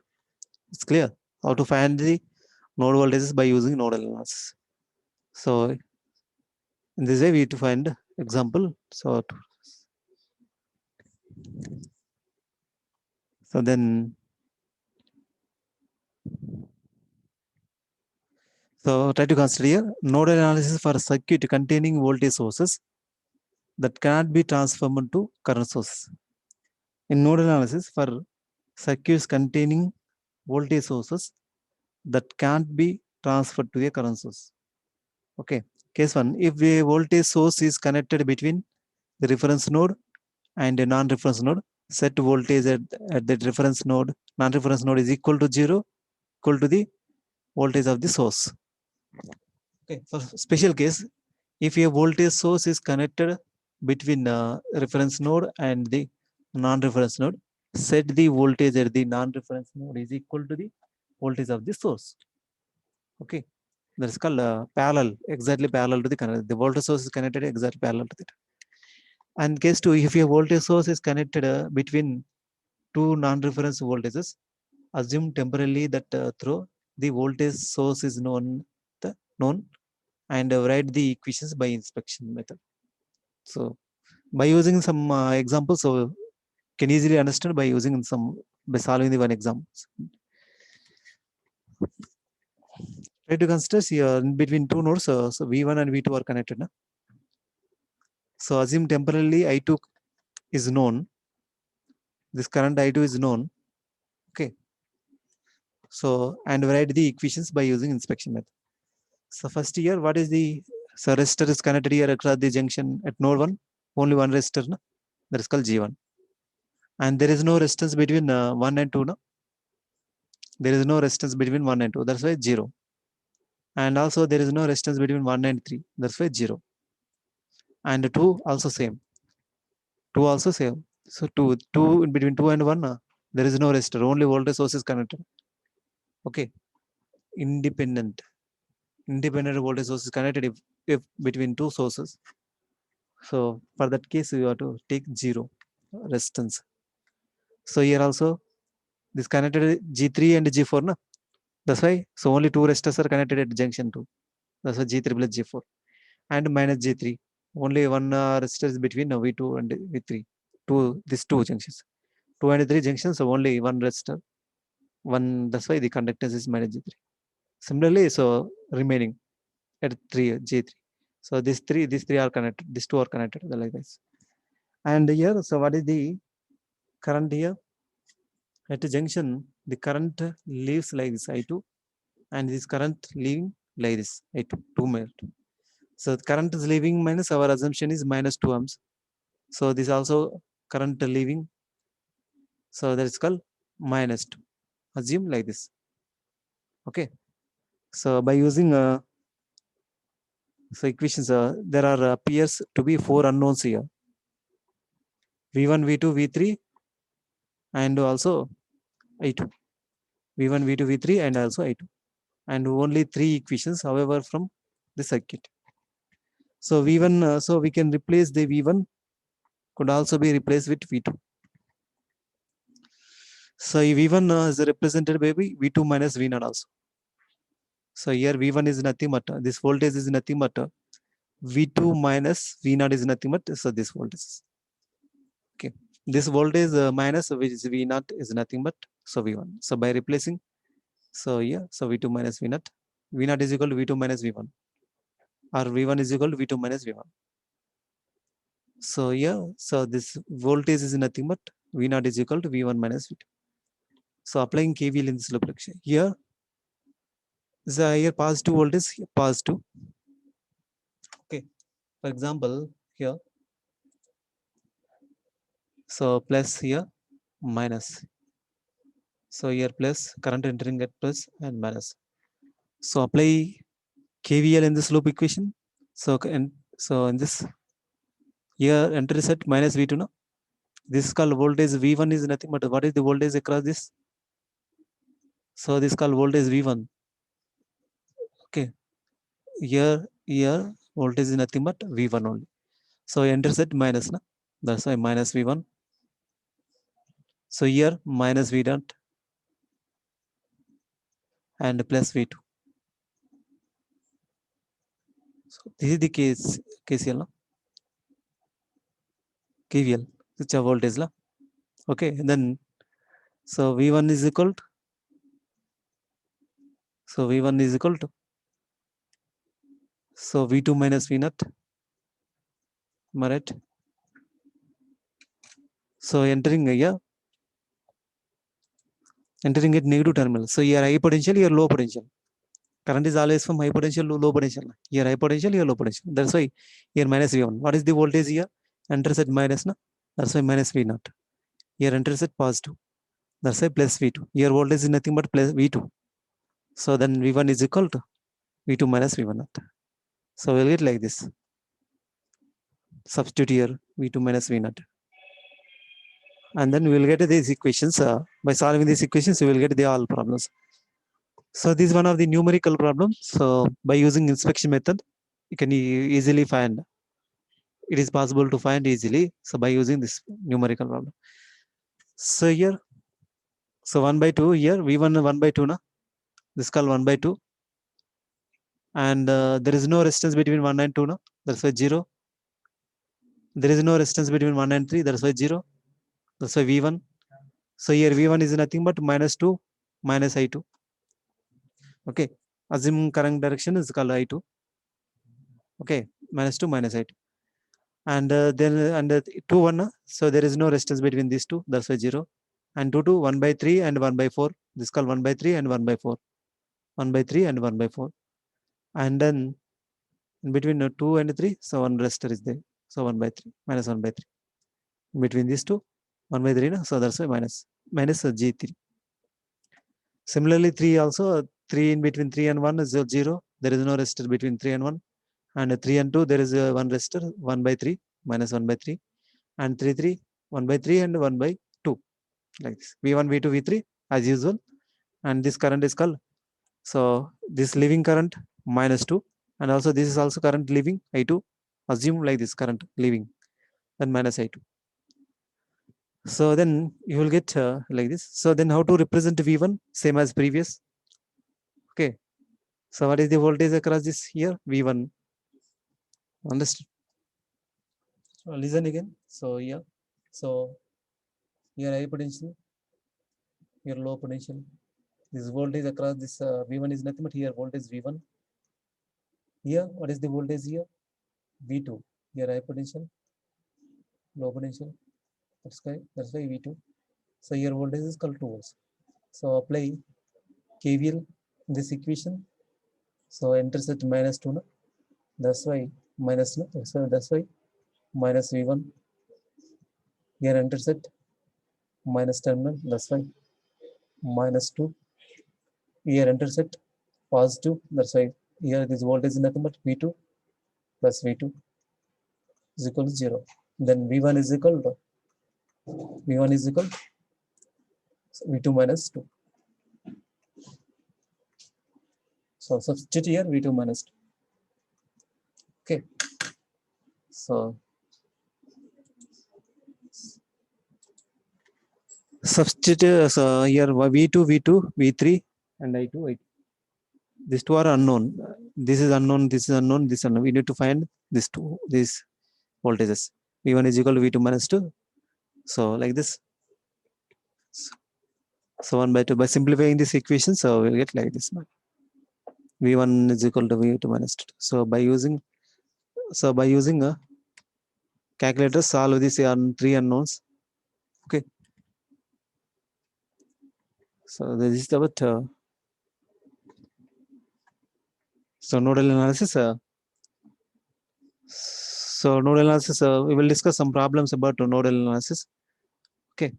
It's clear how to find the node voltages by using nodal analysis. So in this way, we need to find example. So then, so try to consider here nodal analysis for a circuit containing voltage sources that cannot be transformed to current sources. In nodal analysis for circuits containing voltage sources that can't be transferred to a current source. Okay. Case 1, if the voltage source is connected between the reference node and a non-reference node, set voltage at the reference node, non-reference node is equal to 0, equal to the voltage of the source. Okay. For special case, if a voltage source is connected between reference node and the non-reference node, set the voltage at the non-reference node is equal to the voltage of the source. Okay. That's called parallel, exactly parallel to the connected. The voltage source is connected exactly parallel to it. And case 2, if your voltage source is connected between two non-reference voltages, assume temporarily that through the voltage source is known and write the equations by inspection method. So by using some examples, so can easily understand by using some, by solving the one example. Try to consider here in between two nodes, so V1 and V2 are connected. Na? So assume temporarily I2 is known. This current I2 is known. Okay. So and write the equations by using inspection method. So first here, what is the, so resistor is connected here across the junction at node 1. Only one resistor, na? That is called G1. And there is no resistance between 1 and 2. No? There is no resistance between 1 and 2. That's why 0. And also there is no resistance between 1 and 3. That's why 0. And 2 also same. 2 also same. So 2 in between 2 and 1, there is no resistor. Only voltage source is connected. Okay. Independent voltage source is connected if between two sources. So for that case, you have to take 0 resistance. So here also this connected G3 and G4. Na? That's why, so only two resistors are connected at junction 2. That's why G3 plus G4. And minus G3. Only one resistor is between V2 and V3. These two junctions. 2 and 3 junctions, so only one resistor. That's why the conductance is minus G3. Similarly, so remaining at 3 G3. So these three are connected. These two are connected like this. And here, so what is the current here? At the junction, the current leaves like this I2, and this current leaving like this I2, 2 minutes. So the current is leaving minus, our assumption is minus 2 amps. So this also current leaving. So that is called minus 2. Assume like this. Okay. So by using so equations, there are appears to be 4 unknowns here. V1, V2, V3, and also I2. V1, V2, V3, and also I2. And only 3 equations, however, from the circuit. So V1, so we can replace the V1, could also be replaced with V2. So V1 is represented by V2 minus V0 also. So here V1 is nothing but, this voltage is nothing but V2 minus V0 is nothing but, so this voltage. Okay. This voltage minus, which is V0 is nothing but, so V1. So by replacing, so yeah, so V2 minus V0. V0 is equal to V2 minus V1. Or V1 is equal to V2 minus V1. So yeah, so this voltage is nothing but V0 is equal to V1 minus V2. So applying KVL in this loop direction. Here, the here positive voltage, positive. For example, here, so plus here minus. So here plus, current entering at plus and minus. So apply KVL in this loop equation. So in this, here enter is at minus V2 now. This is called voltage V1 is nothing but what is the voltage across this? So this is called voltage V1. Okay. Here voltage is nothing but V1 only. So enter set minus na. That's why minus V1. So here minus V dot and plus V2. So this is the case KCL now. KVL, which are voltage la. Okay, and then so V1 is equal to, so V1 is equal to, so V2 minus V naught. Am I right? So entering here, entering at negative terminal. So here high potential, here low potential. Current is always from high potential to low potential. Here high potential, here low potential. That's why here minus V1. What is the voltage here? Enters at minus na. That's why minus V naught. Here enters at positive. That's why plus V2. Here voltage is nothing but plus V2. So then V1 is equal to V2 minus V1 naught. So we'll get like this. Substitute here V2 minus V naught. And then we will get these equations. By solving these equations, we will get the all problems. So this is one of the numerical problems. So by using inspection method, you can easily find. It is possible to find easily. So by using this numerical problem. So here, so 1 by 2 here, V1 1 by 2 na. This is called 1 by 2. And there is no resistance between 1 and 2 na. That's why 0. There is no resistance between 1 and 3. That's why 0. That's why V1. So here V1 is nothing but minus 2 minus I2. Okay. Assume current direction is called I2. Okay. Minus 2 minus I2. And then and 2 1. So there is no resistance between these two. That's why 0. And 2 2 1 by 3 and 1 by 4. This is called 1 by 3 and 1 by 4. 1 by 3 and 1 by 4. And then in between 2 and 3, so one resistor is there. So 1 by 3 minus 1 by 3. In between these two, 1 by 3. So that's why minus G3. Similarly, 3 also, 3 in between 3 and 1 is 0. There is no resistor between 3 and 1. And 3 and 2, there is one resistor, 1 by 3 minus 1 by 3. And 3 3, 1 by 3 and 1 by 2. Like this. V1, V2, V3 as usual. And this current is called, so this leaving current minus 2. And also this is also current leaving I2. Assume like this current leaving, then minus I2. So then you will get like this. So then how to represent V1? Same as previous. Okay. So what is the voltage across this here? V1. Understood? So listen again. So yeah. So here high potential, here low potential. This voltage across this V1 is nothing but here voltage V1. Here, what is the voltage here? V2. Here high potential, low potential. That's why V2. So here voltage is called 2 volts. So apply KVL in this equation. So intercept minus 2. No? That's why minus. No? So that's why minus V1. Here intercept minus terminal. That's why minus 2. Here intercept positive. That's why here this voltage is nothing but V2 plus V2 is equal to 0. Then V1 is equal to V2 minus 2. So substitute here V2 minus 2. Okay. So substitute here V2, V2, V3 and I2, I2. These two are unknown. This is unknown, this is unknown, this is unknown. We need to find these voltages. V1 is equal to V2 minus 2. So like this. So 1 by 2. By simplifying this equation, so we'll get like this. V1 is equal to V2 minus 2. So by using a calculator, solve these three unknowns. Okay. So this is about so nodal analysis. So nodal analysis, we will discuss some problems about nodal analysis. Okay.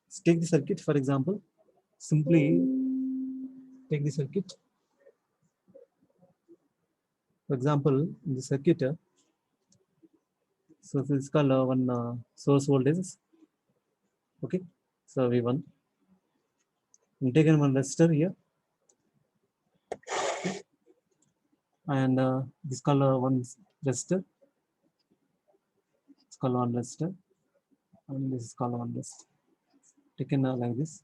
Let's take the circuit, for example. Simply take the circuit. For example, in the circuit, so this is called one source voltage. Okay, so V1. I'm taking one resistor here, and this called one resistor. It's called one resistor, and this is called one resistor. Taken like this.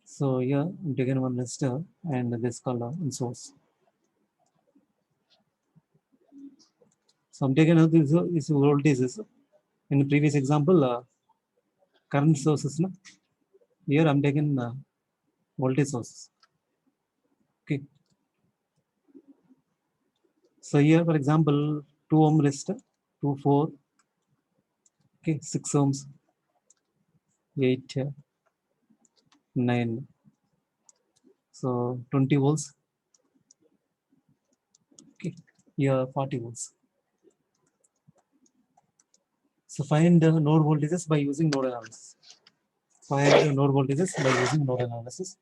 So here I'm taking one resistor, and this called one source. So I'm taking out this voltages. In the previous example, current sources. No? Here I'm taking voltage sources. Okay. So here, for example, 2 ohm resistor, 2, 4, okay, 6 ohms, 8, 9. So 20 volts. Okay, here 40 volts. So find the node voltages by using node analysis. Find the node voltages by using node analysis.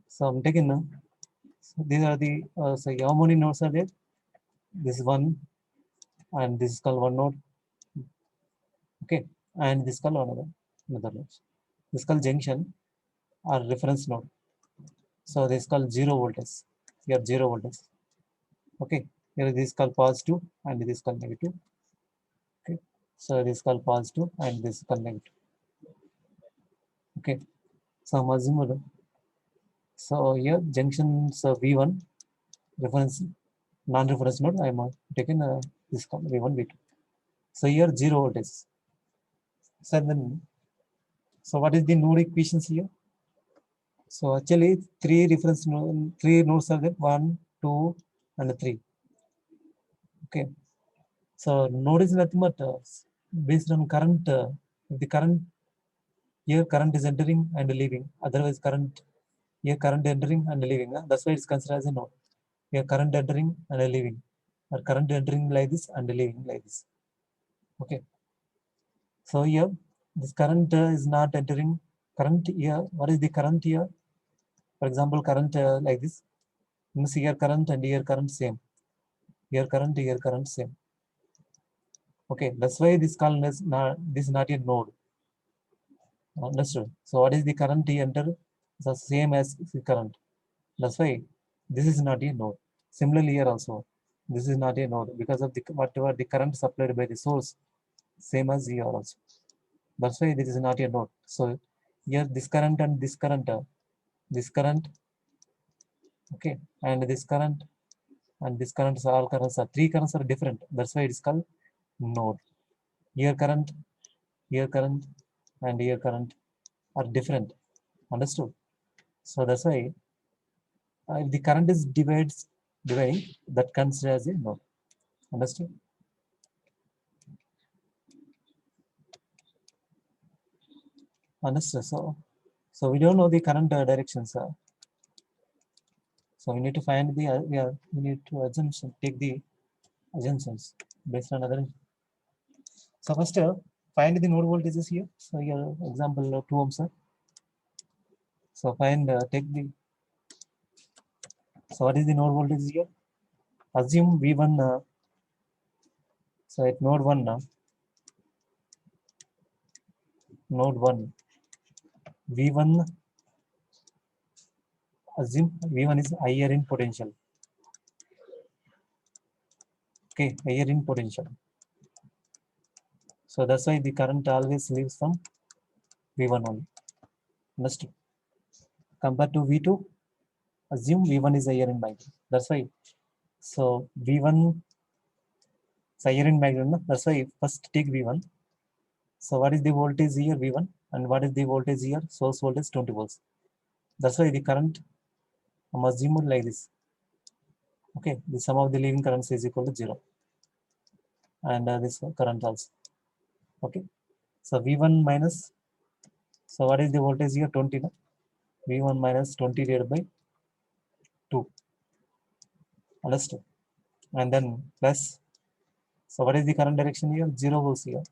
So I'm taking now. So these are the so how many nodes are there? This is one, and this is called one node. Okay, and this is called another node. This is called junction or reference node. So this is called 0 voltage. You have 0 voltage. Okay, here this is called positive and this is called negative. Okay, so this is called positive and this is called negative. Okay, so I'm assuming. So here junctions V1 reference non-reference node. I'm taken this called V1 V2. So here 0 voltage. So then, so what is the node equations here? So actually three nodes are there, 1, 2, and 3. Okay, so node is nothing but based on current. If the current here current is entering and leaving, otherwise current here current entering and leaving. That's why it's considered as a node. Here current entering and leaving, or current entering like this and leaving like this. Okay. So here this current is not entering. Current here, what is the current here? For example, current like this. Means here current and here current same. Here current same. Okay, that's why this called as not this is not a node. Understood. So what is the current he enter? The same as the current. That's why this is not a node. Similarly here also, this is not a node because of the whatever the current supplied by the source, same as here also. That's why this is not a node. So here this current and this current, okay, and this current and this current, so all currents are three currents are different. That's why it is called node. Here current, and here current are different. Understood? So that's why if the current is dividing, that considered as a node. Understood? Understood. So we don't know the current directions. So we need to find the we need to assumption, take the assumptions based on other. So first find the node voltages here. So here example 2 ohms. So find take the. So what is the node voltage here? Assume V1. So at node 1 node 1 V1. Assume V1 is higher in potential. Okay, higher in potential. So that's why the current always leaves from V1 only. Understood? Compared to V2, assume V1 is higher in magnitude. That's why. So V1 is higher in magnitude. That's why first take V1. So what is the voltage here? V1. And what is the voltage here? Source voltage 20 volts. That's why the current, I'm assuming like this. Okay, the sum of the leaving currents is equal to 0. and this current also. Okay, so V1 minus, so what is the voltage here? 20, no? V1 minus 20 divided by 2. Understood? And then plus, so what is the current direction here? 0 volts here.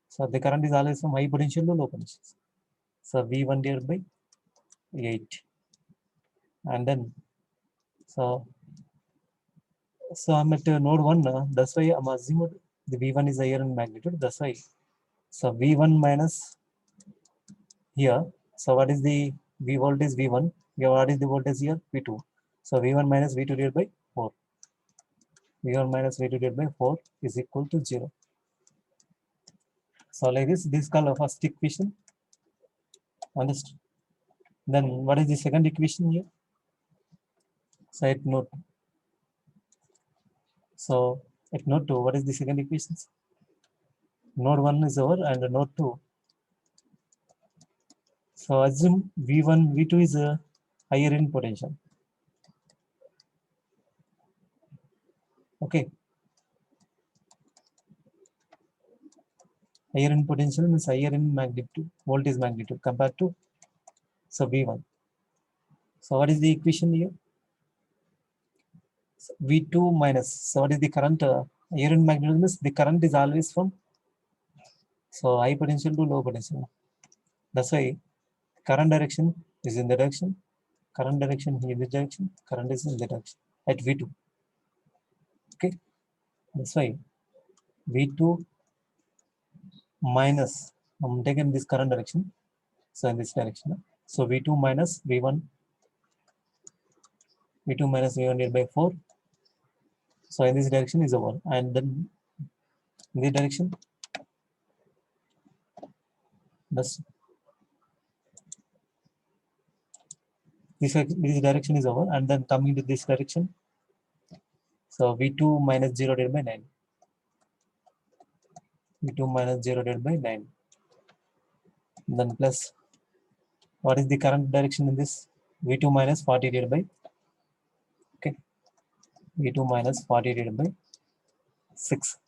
So the current is always from high potential to low potential. So V1 divided by 8. And then, so I'm at node 1, that's why I'm assuming the V1 is higher in magnitude, that's why. So V1 minus here, so what is the V voltage V1? Here, what is the voltage here? V2. So V1 minus V2 divided by 4. V1 minus V2 divided by 4 is equal to 0. So like this is called a first equation. Understood? Then what is the second equation here? So at node. So at node 2, what is the second equation? Node 1 is over and node 2. So assume V1, V2 is a higher in potential. Okay. Higher in potential means higher in magnitude, voltage magnitude compared to, so V1. So what is the equation here? So V2 minus, so what is the current? Higher in magnitude means the current is always from, so high potential to low potential. That's why current direction is in the direction, current direction in this direction, current is in the direction at V2. Okay, that's why V2 minus, I'm taking this current direction, so in this direction. So V2 minus V1, V2 minus V1 divided by 4. So in this direction is a 1, and then in this direction, this direction is over, and then coming to this direction. So V2 minus 0 divided by 9. V2 minus 0 divided by 9. Then plus, what is the current direction in this? V2 minus 40 divided by, okay, V2 minus 40 divided by 6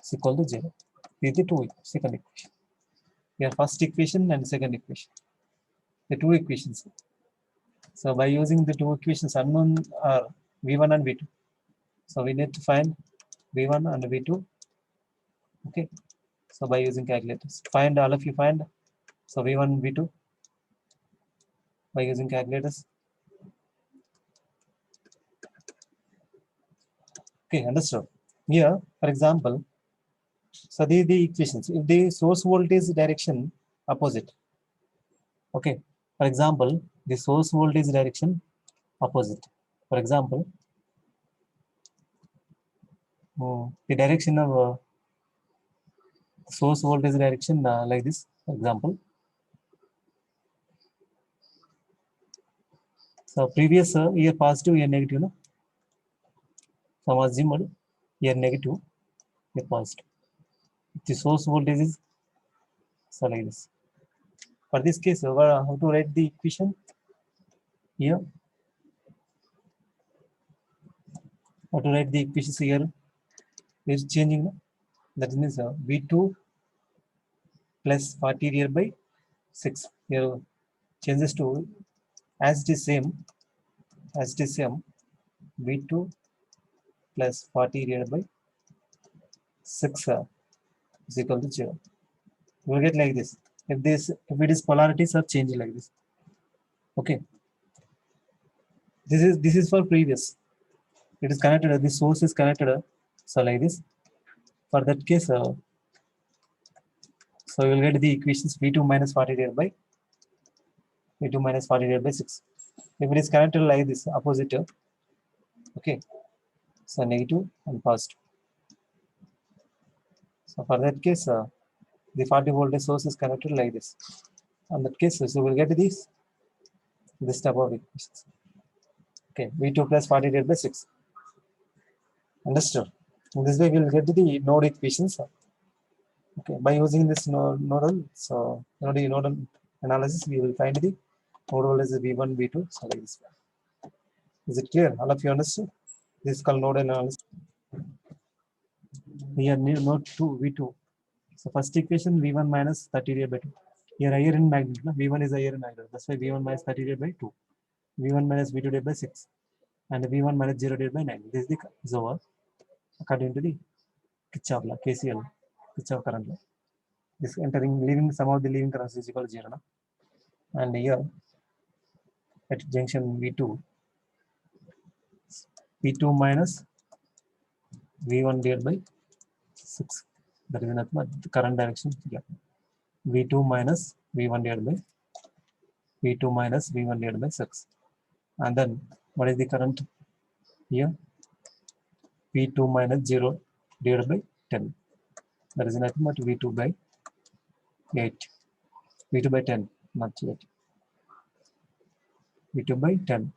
is equal to 0. These are the second equation. Here, first equation and second equation. The two equations. So by using the two equations, unknown are V1 and V2. So we need to find V1 and V2. Okay. So by using calculators, find all of you find. So V1, V2 by using calculators. Okay, understood. Here, for example, so the equations. If the source voltage direction opposite, okay. For example, the source voltage direction opposite. For example, the direction of source voltage direction like this. For example, so previous year positive, year negative, no? So assumed year negative, year positive. The source voltage is, so like this. For this case, how to write the equation here? How to write the equations here? Is changing. That means V2 plus 40 here by 6. Here changes to, as it is same, V2 plus 40 here by 6 is equal to 0. You will get like this. If it is polarities are changing like this. Okay. This is for previous. It is connected. The source is connected. So like this. For that case, so you will get the equations V2 minus 40 divided by V2 minus 40 divided by 6. If it is connected like this, opposite, okay. So negative and positive. So for that case, the 40 voltage source is connected like this. On that case, so we will get this type of equations. Okay, V2 plus 40 divided by 6. Understood? In this way, we will get the node equations. Okay, by using this nodal analysis, we will find the node voltage V1, V2. So like this. Is it clear? All of you understood? This is called nodal analysis. Here node 2 V2. So first equation V1 minus 30 divided by 2. Here higher in magnitude. No? V1 is higher in magnitude. That's why V1 minus 30 divided by 2. V1 minus V2 divided by 6. And V1 minus 0 divided by 9. This is the Zohar according to the Kirchhoff law, KCL, Kirchhoff current law. This entering leaving some of the leaving currents is equal to 0. No? And here at junction V2 minus V1 divided by 6. That is nothing but the current direction here. V2 minus V1 divided by V2 minus V1 divided by 6. And then what is the current here? V2 minus 0 divided by 10. That is nothing but V2 by 8. V2 by 10, not 8. V2 by 10.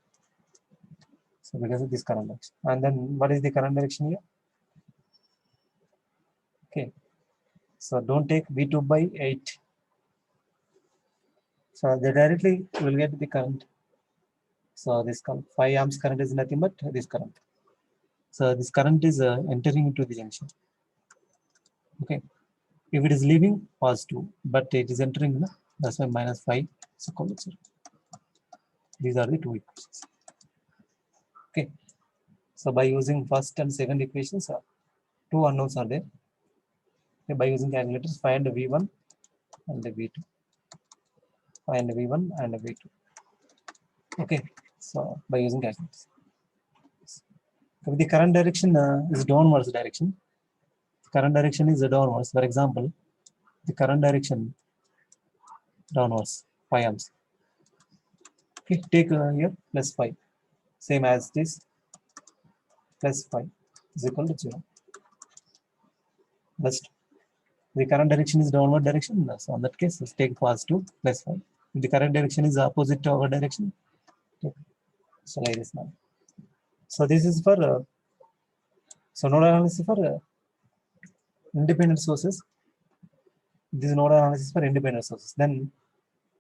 So because of this current direction. And then what is the current direction here? Okay. So don't take V2 by 8. So they directly will get the current. So this 5 amps current is nothing but this current. So this current is entering into the junction. Okay. If it is leaving, positive, but it is entering, that's why minus 5 is equal to 0. These are the two equations. Okay. So by using first and second equations, two unknowns are there. Okay. By using calculators, find V1 and V2. Find V1 and V2. Okay. So by using calculators. If the current direction is downwards direction, current direction is downwards. For example, the current direction downwards 5 amps. Okay, take here plus 5, same as this, plus 5 is equal to 0. Plus the current direction is downward direction, so in that case, let's take positive plus 5. If the current direction is opposite to our direction, okay. So like this now. So this is for so node analysis for independent sources. This is node analysis for independent sources. Then,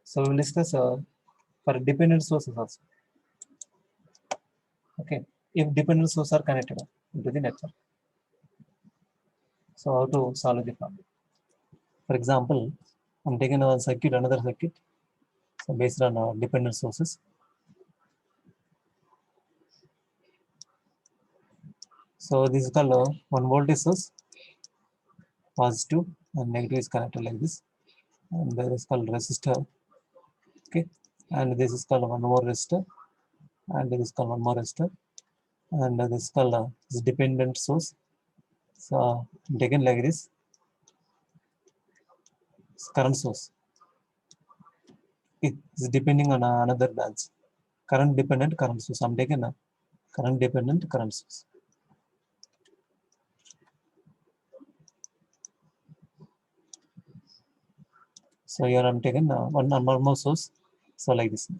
so we'll discuss for dependent sources also. Okay, if dependent sources are connected into the network. So how to solve the problem? For example, I'm taking one circuit, another circuit. So based on dependent sources. So this is called 1 voltage source, positive and negative is connected like this. And there is called resistor. Okay, and this is called one more resistor, and this is called one more resistor, and this is called this dependent source. So taken like this, current source. Okay, it's depending on another branch. Current dependent current source. I'm taking a current dependent current source. So here I'm taking one more source. So like this.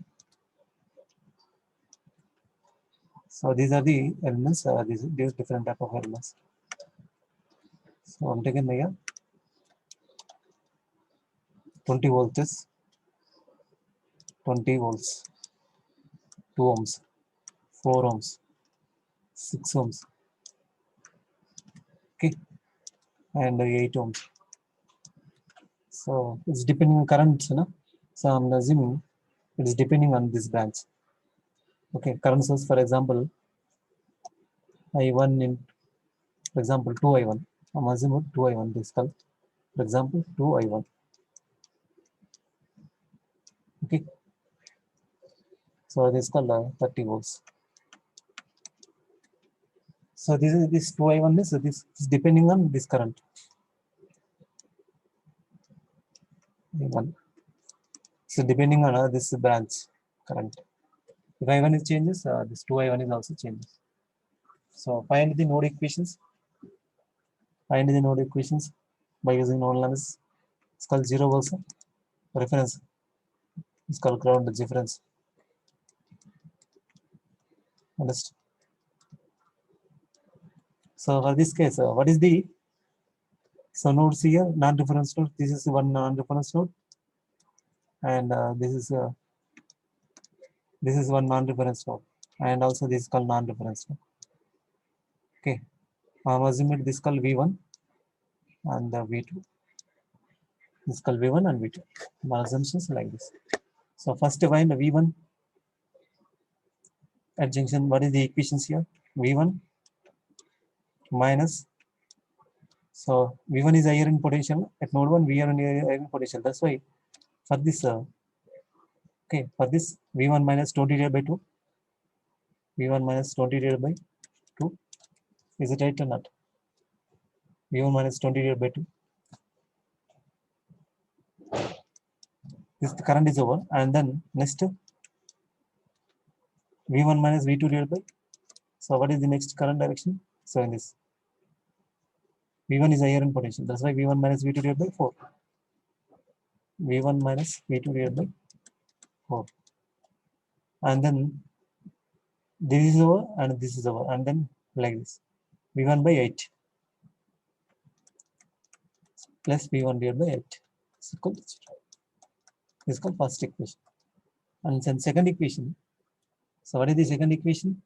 So these are the elements. These different type of elements. So I'm taking here 20 volts, 20 volts, 2 ohms, 4 ohms, 6 ohms. Okay, and 8 ohms. So it's depending on currents, no? So I'm assuming it's depending on this branch. Okay, current source, for example, I1 in, for example, 2I1. I'm assuming 2I1 this called, for example, 2I1. Okay, so this is called 30 volts. So this 2I1 is this is depending on this current. I1. So depending on this branch current. If I1 is changes, this 2I1 is also changes. So find the node equations. Find the node equations by using node analysis. It's called 0 volts reference. It's called ground reference. Understand? So for this case, what is the so nodes here? Non-reference node. This is one non-reference node, and this is one non-reference node, and also this is called non-reference node. Okay, I'm assuming this is called V1, and the V2. This is called V1 and V2. My assumptions like this. So first find the V1 at junction. What is the equations here? V1 minus. So V1 is higher in potential. At node 1, V1 is higher in potential. That's why for this, okay, for this V1 minus 20 divided by 2. V1 minus 20 divided by 2. Is it right or not? V1 minus 20 divided by 2. This the current is over. And then next V1 minus V2 divided by. So what is the next current direction? So in this V1 is higher in potential. That's why V1 minus V2 divided by 4. V1 minus V2 divided by 4. And then this is over and this is over. And then like this. V1 by 8 plus V1 divided by 8 is equal to 0. This is called first equation. And then second equation. So what is the second equation?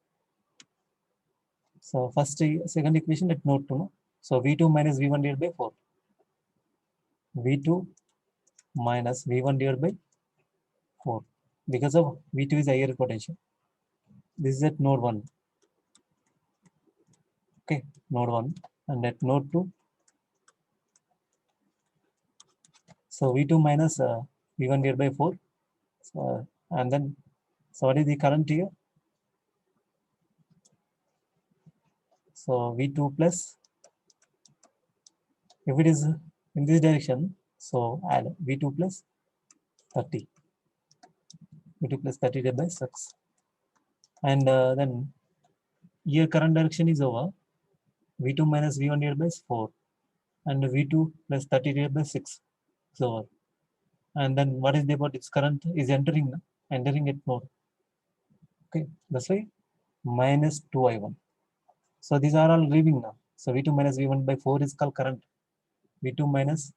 So second equation at node 2. No? So V2 minus V1 divided by 4. V2 minus V1 divided by 4. Because of V2 is higher potential. This is at node 1. Okay, node 1. And at node 2. So V2 minus V1 divided by 4. And then, so what is the current here? So V2 plus, if it is in this direction, so add V2 plus 30. V2 plus 30 divided by 6. And then here current direction is over. V2 minus V1 divided by 4. And V2 plus 30 divided by 6 is over. And then what is the about its current is entering at node. Okay, that's why minus 2I1. So these are all leaving now. So V2 minus V1 by 4 is called current. V2 minus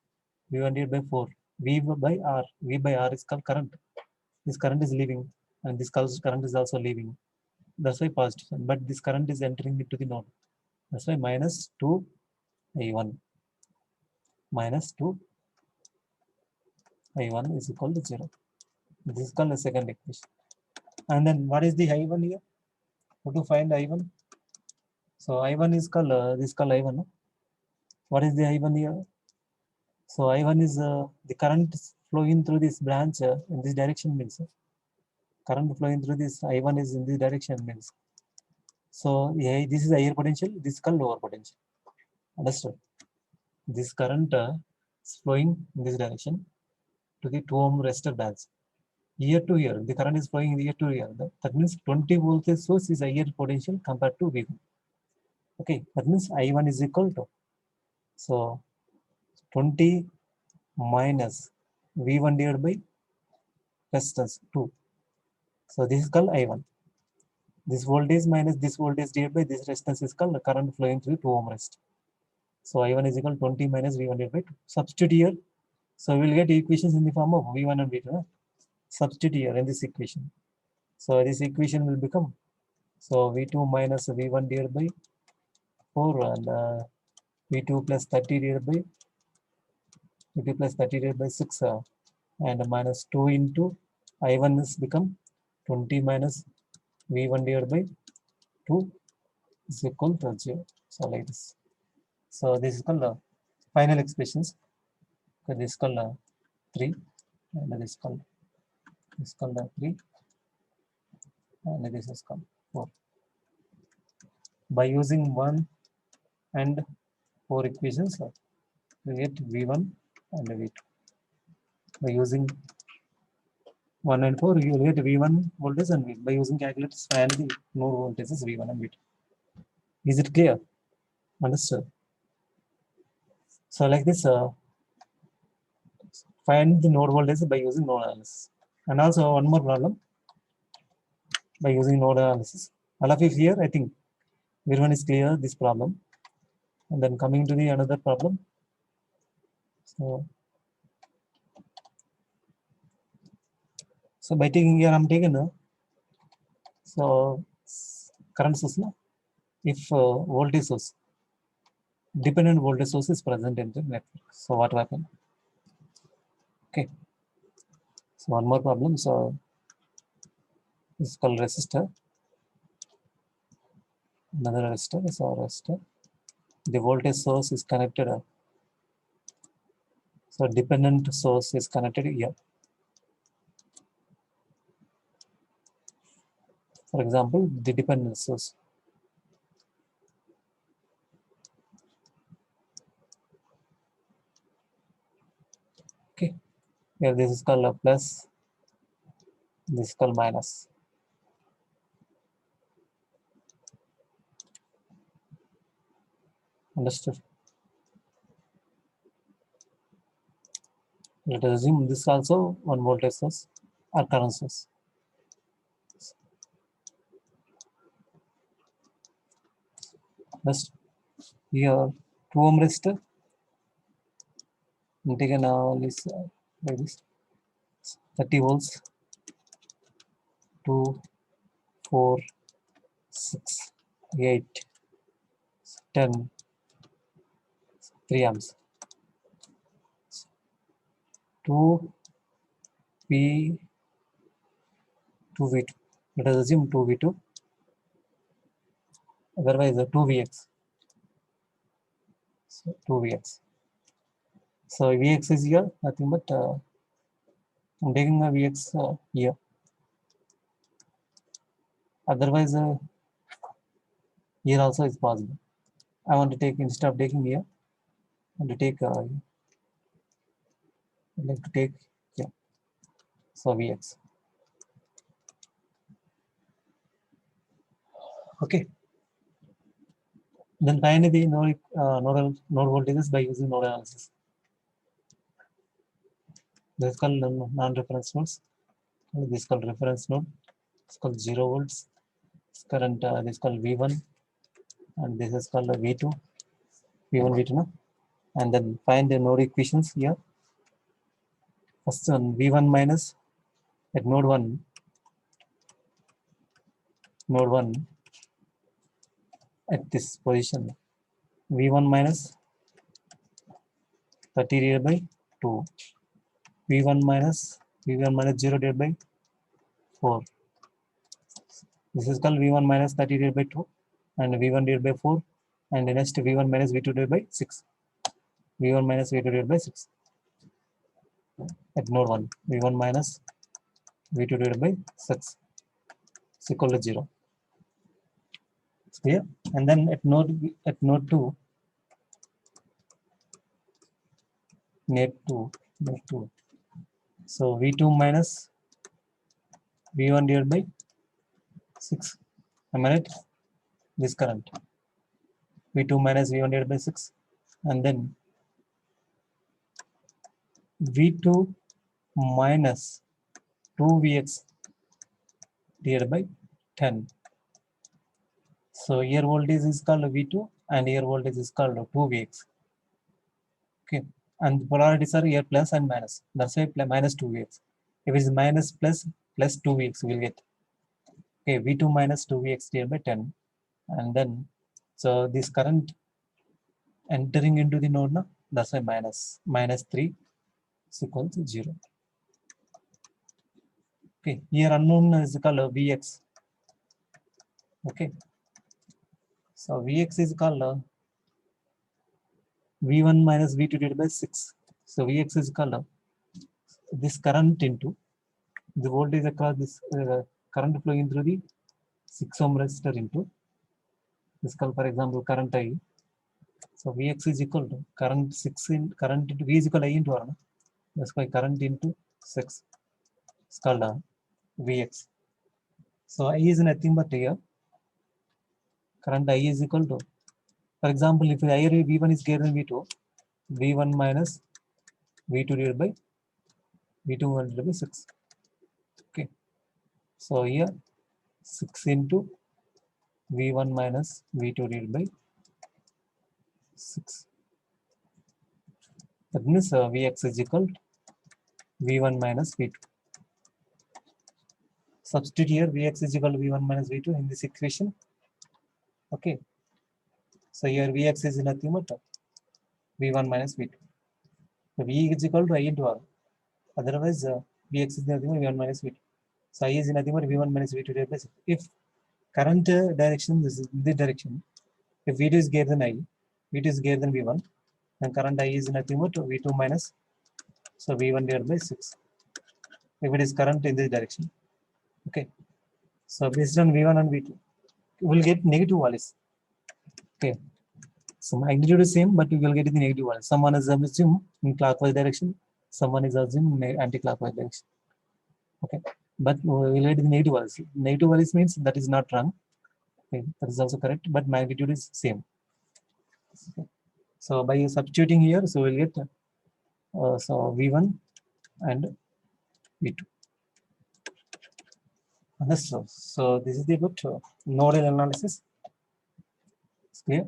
V1 divided by 4. V by R. V by R is called current. This current is leaving and this current is also leaving. That's why positive. But this current is entering into the node. That's why minus 2I1. Minus 2I1 is equal to 0. This is called the second equation. And then what is the I1 here? How to find I1? So I1 is called this is called I1. No? What is the I1 here? So I1 is the current flowing through this branch in this direction means current flowing through this I1 is in this direction means. So yeah, this is higher potential. This is called lower potential. Understood? This current is flowing in this direction to the 2 ohm resistor branch. Here to here, the current is flowing here to here. That means 20 voltage source is higher potential compared to V1. Okay, that means I1 is equal to, so 20 minus V1 divided by resistance 2. So this is called I1. This voltage minus this voltage divided by this resistance is called the current flowing through 2 ohm resistor. So I1 is equal to 20 minus V1 divided by 2. Substitute here. So we will get equations in the form of V1 and V2. No? Substitute here in this equation. So this equation will become, so V2 minus V1 divided by 4 and V2 plus 30 divided by V2 plus 30 divided by 6 and minus 2 into I1 is become 20 minus V1 divided by 2 is equal to 0. So like this. So this is called final expressions. So this is called 3 and this is called 3 and this is called 4. By using 1 and 4 equations, we get V1 and V2. By using 1 and 4, you will get V1 voltage and V2. By using calculators, find the node voltages V1 and V2. Is it clear? Understood? So like this, find the node voltage by using node analysis. And also one more problem by using node analysis. All of you here, I think everyone is clear this problem. And then coming to the another problem. So by taking here, I'm taking so current source, no? If voltage source. dependent voltage source is present in the network. So what will happen? Okay. So one more problem. So this is called resistor. Another resistor is our resistor. The voltage source is connected. So dependent source is connected here. For example, the dependent source. Okay. Here this is called a plus. This is called minus. Understood? Let us assume this also one voltage source or current source. Next, here 2 ohm resistor. And take now this like this 30 volts, 2, 4, 6, 8, 10, 3 amps. 2 V 2 V2. Let us assume 2 V2. Otherwise 2 Vx. So 2 Vx. So Vx is here, nothing but I'm taking a Vx here. Otherwise here also is possible. I want to take, instead of taking here, I want to take I like to take here. So Vx. Okay. Then find the node voltages by using node analysis. This is called non-reference nodes. This is called reference node. It's called 0 volts. This current this is called V1, and this is called V2. V1, V2, no? And then find the node equations here. First one V1 minus at node 1. Node 1 at this position. V1 minus 30 divided by 2. V1 minus 0 divided by 4. This is called V1 minus 30 divided by 2 and V1 divided by 4, and the next V1 minus V2 divided by 6. V1 minus V2 divided by 6 at node 1. V1 minus V2 divided by 6 is equal to 0. Clear? And then at node 2, net 2. So V2 minus V1 divided by 6. Am I right? This current. V2 minus V1 divided by 6. And then V2 minus 2Vx divided by 10. So here voltage is called V2 and here voltage is called 2Vx. Okay. And polarities are here plus and minus. That's why minus 2Vx. If it is minus plus 2Vx, we will get. Okay, V2 minus 2Vx divided by 10. And then, so this current entering into the node, no? That's why minus 3 is equal to 0. Okay, here unknown is called Vx. Okay, so Vx is called V1 minus V2 divided by 6. So Vx is called this current into the voltage across this current flowing through the 6 ohm resistor into this called, for example, current I. So Vx is equal to current 6 in current into V is equal to I into R. No? That's why current into 6 is called Vx. So I is nothing but here current I is equal to, for example, if I V1 is greater than V2, V1 minus V2 divided by V2 divided by 6. Okay. So here 6 into V1 minus V2 divided by 6. That means Vx is equal to V1 minus V2. Substitute here Vx is equal to V1 minus V2 in this equation. Okay. So here Vx is nothing but V1 minus V2. So V is equal to I into R. Otherwise, Vx is nothing but V1 minus V2. So I is nothing but V1 minus V2 divided by 6. If current direction is this direction, if V2 is greater than I, V2 is greater than V1, then current I is nothing but V2 minus, so V1 divided by 6. If it is current in this direction, okay. So based on V1 and V2, we will get negative values. Okay. So magnitude is same, but we will get the negative values. Someone is assumed in clockwise direction, someone is assumed in anti-clockwise direction. Okay. But we will get the negative values. Negative values means that is not wrong. Okay. That is also correct, but magnitude is same. Okay. So by substituting here, so we'll get so V1 and V2. Understood. So this is the good nodal analysis. Clear.